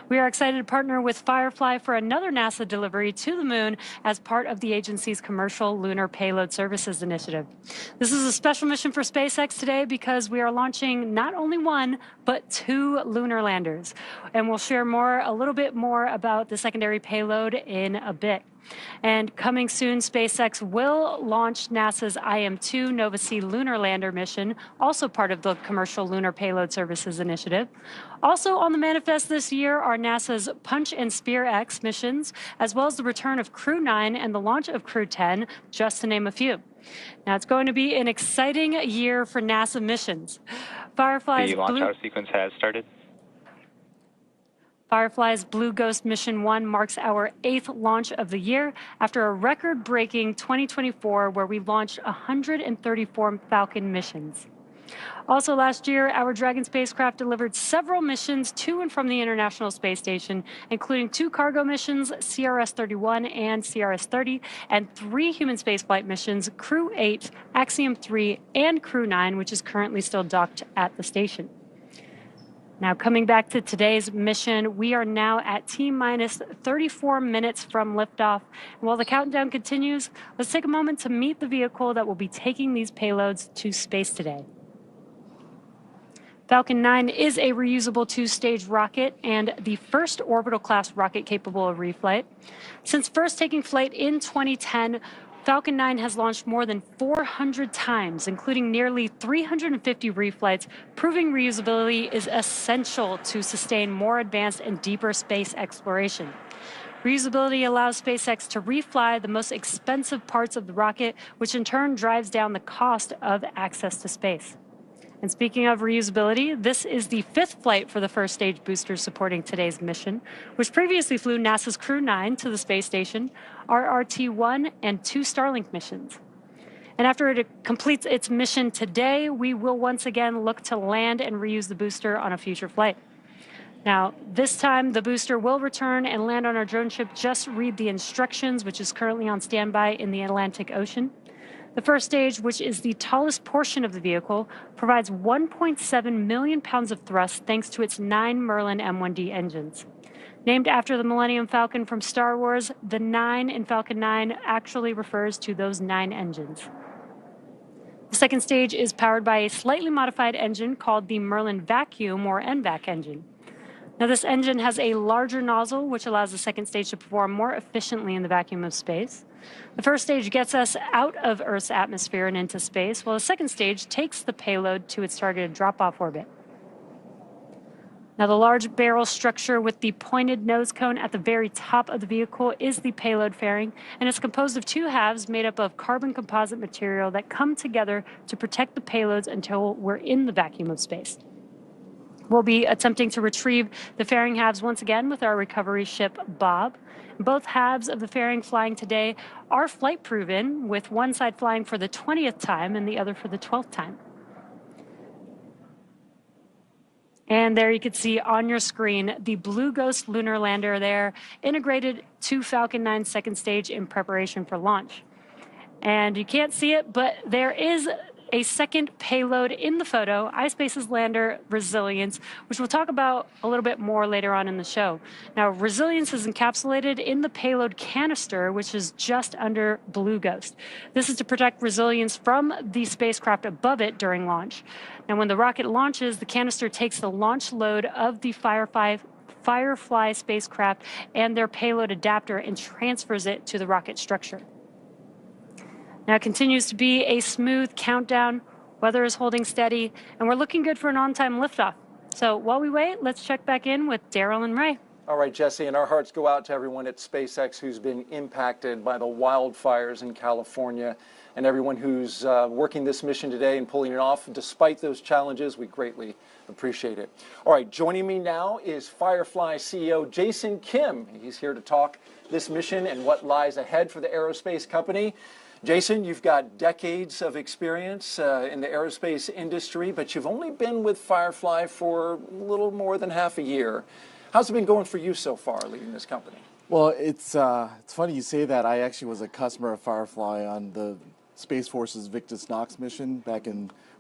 We are excited to partner with Firefly for another NASA delivery to the moon as part of the agency's Commercial Lunar Payload Services Initiative. This is a special mission for SpaceX today because we are launching not only one, but 2 lunar landers. And we'll share a little bit more about the secondary payload in a bit. And coming soon, SpaceX will launch NASA's IM-2 Nova-C lunar lander mission, also part of the Commercial Lunar Payload Services Initiative. Also on the manifest this year are NASA's Punch and Spear X missions, as well as the return of Crew 9 and the launch of Crew 10, just to name a few. Now, it's going to be an exciting year for NASA missions. The launch hour sequence has started. Firefly's Blue Ghost Mission 1 marks our 8th launch of the year after a record-breaking 2024 where we launched 134 Falcon missions. Also last year, our Dragon spacecraft delivered several missions to and from the International Space Station, including 2 cargo missions, CRS-31 and CRS-30, and 3 human spaceflight missions, Crew 8, Axiom 3, and Crew 9, which is currently still docked at the station. Now, coming back to today's mission, we are now at T-minus 34 minutes from liftoff. And while the countdown continues, let's take a moment to meet the vehicle that will be taking these payloads to space today. Falcon 9 is a reusable 2-stage rocket and the first orbital-class rocket capable of reflight. Since first taking flight in 2010, Falcon 9 has launched more than 400 times, including nearly 350 reflights, proving reusability is essential to sustain more advanced and deeper space exploration. Reusability allows SpaceX to refly the most expensive parts of the rocket, which in turn drives down the cost of access to space. And speaking of reusability, this is the 5th flight for the first stage booster supporting today's mission, which previously flew NASA's Crew 9 to the space station, RRT-1, and 2 Starlink missions. And after it completes its mission today, we will once again look to land and reuse the booster on a future flight. Now, this time the booster will return and land on our drone ship. Just read the instructions, which is currently on standby in the Atlantic Ocean. The first stage, which is the tallest portion of the vehicle, provides 1.7 million pounds of thrust thanks to its 9 Merlin M1D engines. Named after the Millennium Falcon from Star Wars, the 9 in Falcon 9 actually refers to those 9 engines. The second stage is powered by a slightly modified engine called the Merlin Vacuum or NVAC engine. Now, this engine has a larger nozzle, which allows the second stage to perform more efficiently in the vacuum of space. The first stage gets us out of Earth's atmosphere and into space, while the second stage takes the payload to its targeted drop-off orbit. Now, the large barrel structure with the pointed nose cone at the very top of the vehicle is the payload fairing, and it's composed of 2 halves made up of carbon composite material that come together to protect the payloads until we're in the vacuum of space. We'll be attempting to retrieve the fairing halves once again with our recovery ship, Bob. Both halves of the fairing flying today are flight-proven, with one side flying for the 20th time and the other for the 12th time. And there you can see on your screen the Blue Ghost lunar lander there, integrated to Falcon 9's second stage in preparation for launch. And you can't see it, but there is a second payload in the photo, iSpace's lander Resilience, which we'll talk about a little bit more later on in the show. Now, Resilience is encapsulated in the payload canister, which is just under Blue Ghost. This is to protect Resilience from the spacecraft above it during launch. Now, when the rocket launches, the canister takes the launch load of the Firefly spacecraft and their payload adapter and transfers it to the rocket structure. Now, it continues to be a smooth countdown. Weather is holding steady, and we're looking good for an on-time liftoff. So while we wait, let's check back in with Daryl and Ray. All right, Jesse, and our hearts go out to everyone at SpaceX who's been impacted by the wildfires in California, and everyone who's working this mission today and pulling it off. Despite those challenges, we greatly appreciate it. All right, joining me now is Firefly CEO Jason Kim. He's here to talk this mission and what lies ahead for the aerospace company. Jason, you've got decades of experience in the aerospace industry, but you've only been with Firefly for a little more than half a year. How's it been going for you so far, leading this company? Well, it's funny you say that. I actually was a customer of Firefly on the Space Force's Victus Nox mission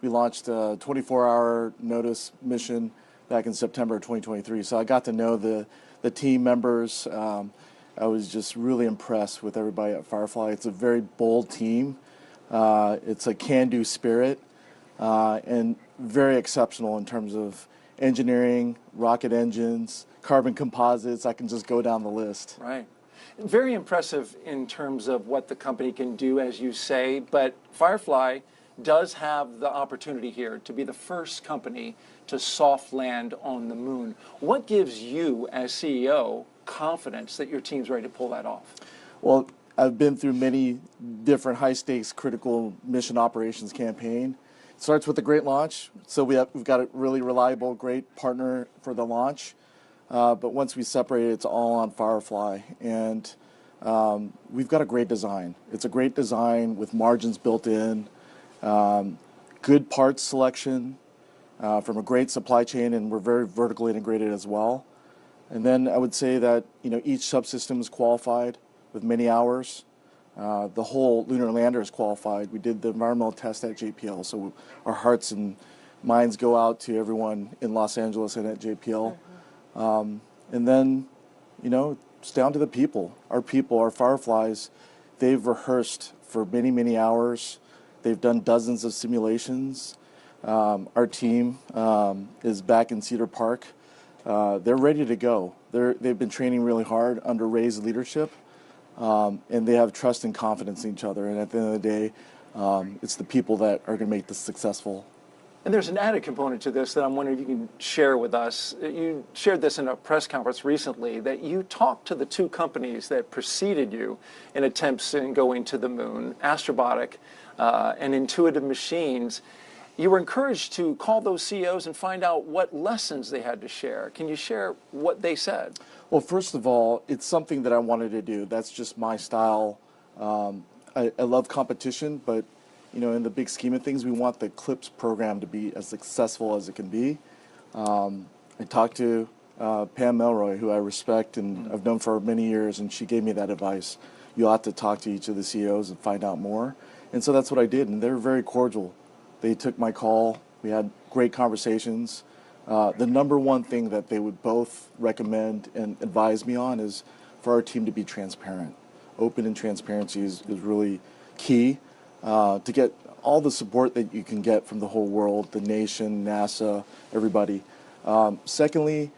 we launched a 24-hour notice mission back in September 2023. So I got to know the team members. I was just really impressed with everybody at Firefly. It's a very bold team. It's a can-do spirit, and very exceptional in terms of engineering, rocket engines, carbon composites. I can just go down the list. Right. Very impressive in terms of what the company can do, as you say, but Firefly does have the opportunity here to be the first company to soft land on the moon. What gives you, as CEO, confidence that your team's ready to pull that off? Well, I've been through many different high-stakes critical mission operations campaign. It starts with a great launch, so we've got a really reliable, great partner for the launch. But once we separate it, it's all on Firefly. And we've got a great design. It's a great design with margins built in, good parts selection from a great supply chain, and we're very vertically integrated as well. And then I would say that each subsystem is qualified with many hours. The whole lunar lander is qualified. We did the environmental test at JPL, so our hearts and minds go out to everyone in Los Angeles and at JPL. And then, it's down to the people. Our Fireflies, they've rehearsed for many, many hours. They've done dozens of simulations. Our team is back in Cedar Park. They're ready to go. They've been training really hard under Ray's leadership, and they have trust and confidence in each other. And at the end of the day, it's the people that are going to make this successful. And there's an added component to this that I'm wondering if you can share with us. You shared this in a press conference recently, that you talked to the two companies that preceded you in attempts in going to the moon, Astrobotic and Intuitive Machines. You were encouraged to call those CEOs and find out what lessons they had to share. Can you share what they said? Well, first of all, it's something that I wanted to do. That's just my style. I love competition, but in the big scheme of things, we want the CLPS program to be as successful as it can be. I talked to Pam Melroy, who I respect and I've known for many years, and she gave me that advice. You ought to talk to each of the CEOs and find out more. And so that's what I did, and they were very cordial. They took my call. We had great conversations. The number one thing that they would both recommend and advise me on is for our team to be transparent. Open and transparency is really key. To get all the support that you can get from the whole world, the nation, NASA, everybody. Secondly,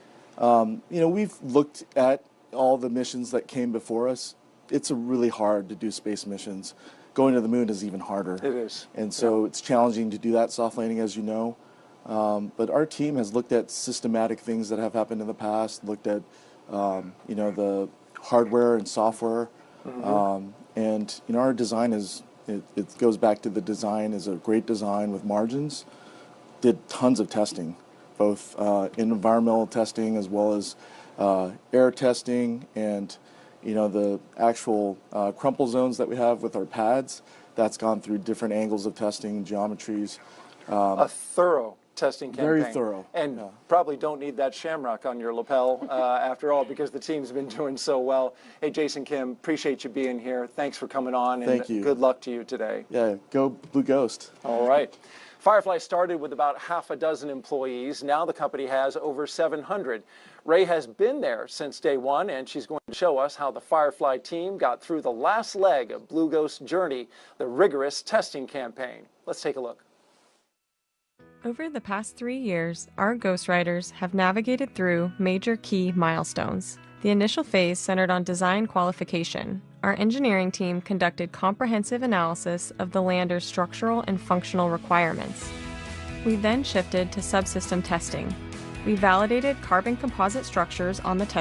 we've looked at all the missions that came before us. It's really hard to do space missions. Going to the moon is even harder. It is. And so it's challenging to do that soft landing, as you know. But our team has looked at systematic things that have happened in the past, looked at, the hardware and software. And our design is, it goes back to the design is a great design with margins. Did tons of testing, both in environmental testing as well as air testing, and the actual crumple zones that we have with our pads. That's gone through different angles of testing, geometries. A thorough testing campaign. Very thorough. And probably don't need that shamrock on your lapel after all, because the team's been doing so well. Hey, Jason Kim, appreciate you being here. Thanks for coming on. And Thank you. Good luck to you today. Yeah, go Blue Ghost. All right. Firefly started with about half a dozen employees. Now the company has over 700. Ray has been there since day one, and she's going to show us how the Firefly team got through the last leg of Blue Ghost's journey, the rigorous testing campaign. Let's take a look. Over the past 3 years, our Ghost Riders have navigated through major key milestones. The initial phase centered on design qualification. Our engineering team conducted comprehensive analysis of the lander's structural and functional requirements. We then shifted to subsystem testing. We validated carbon composite structures on the test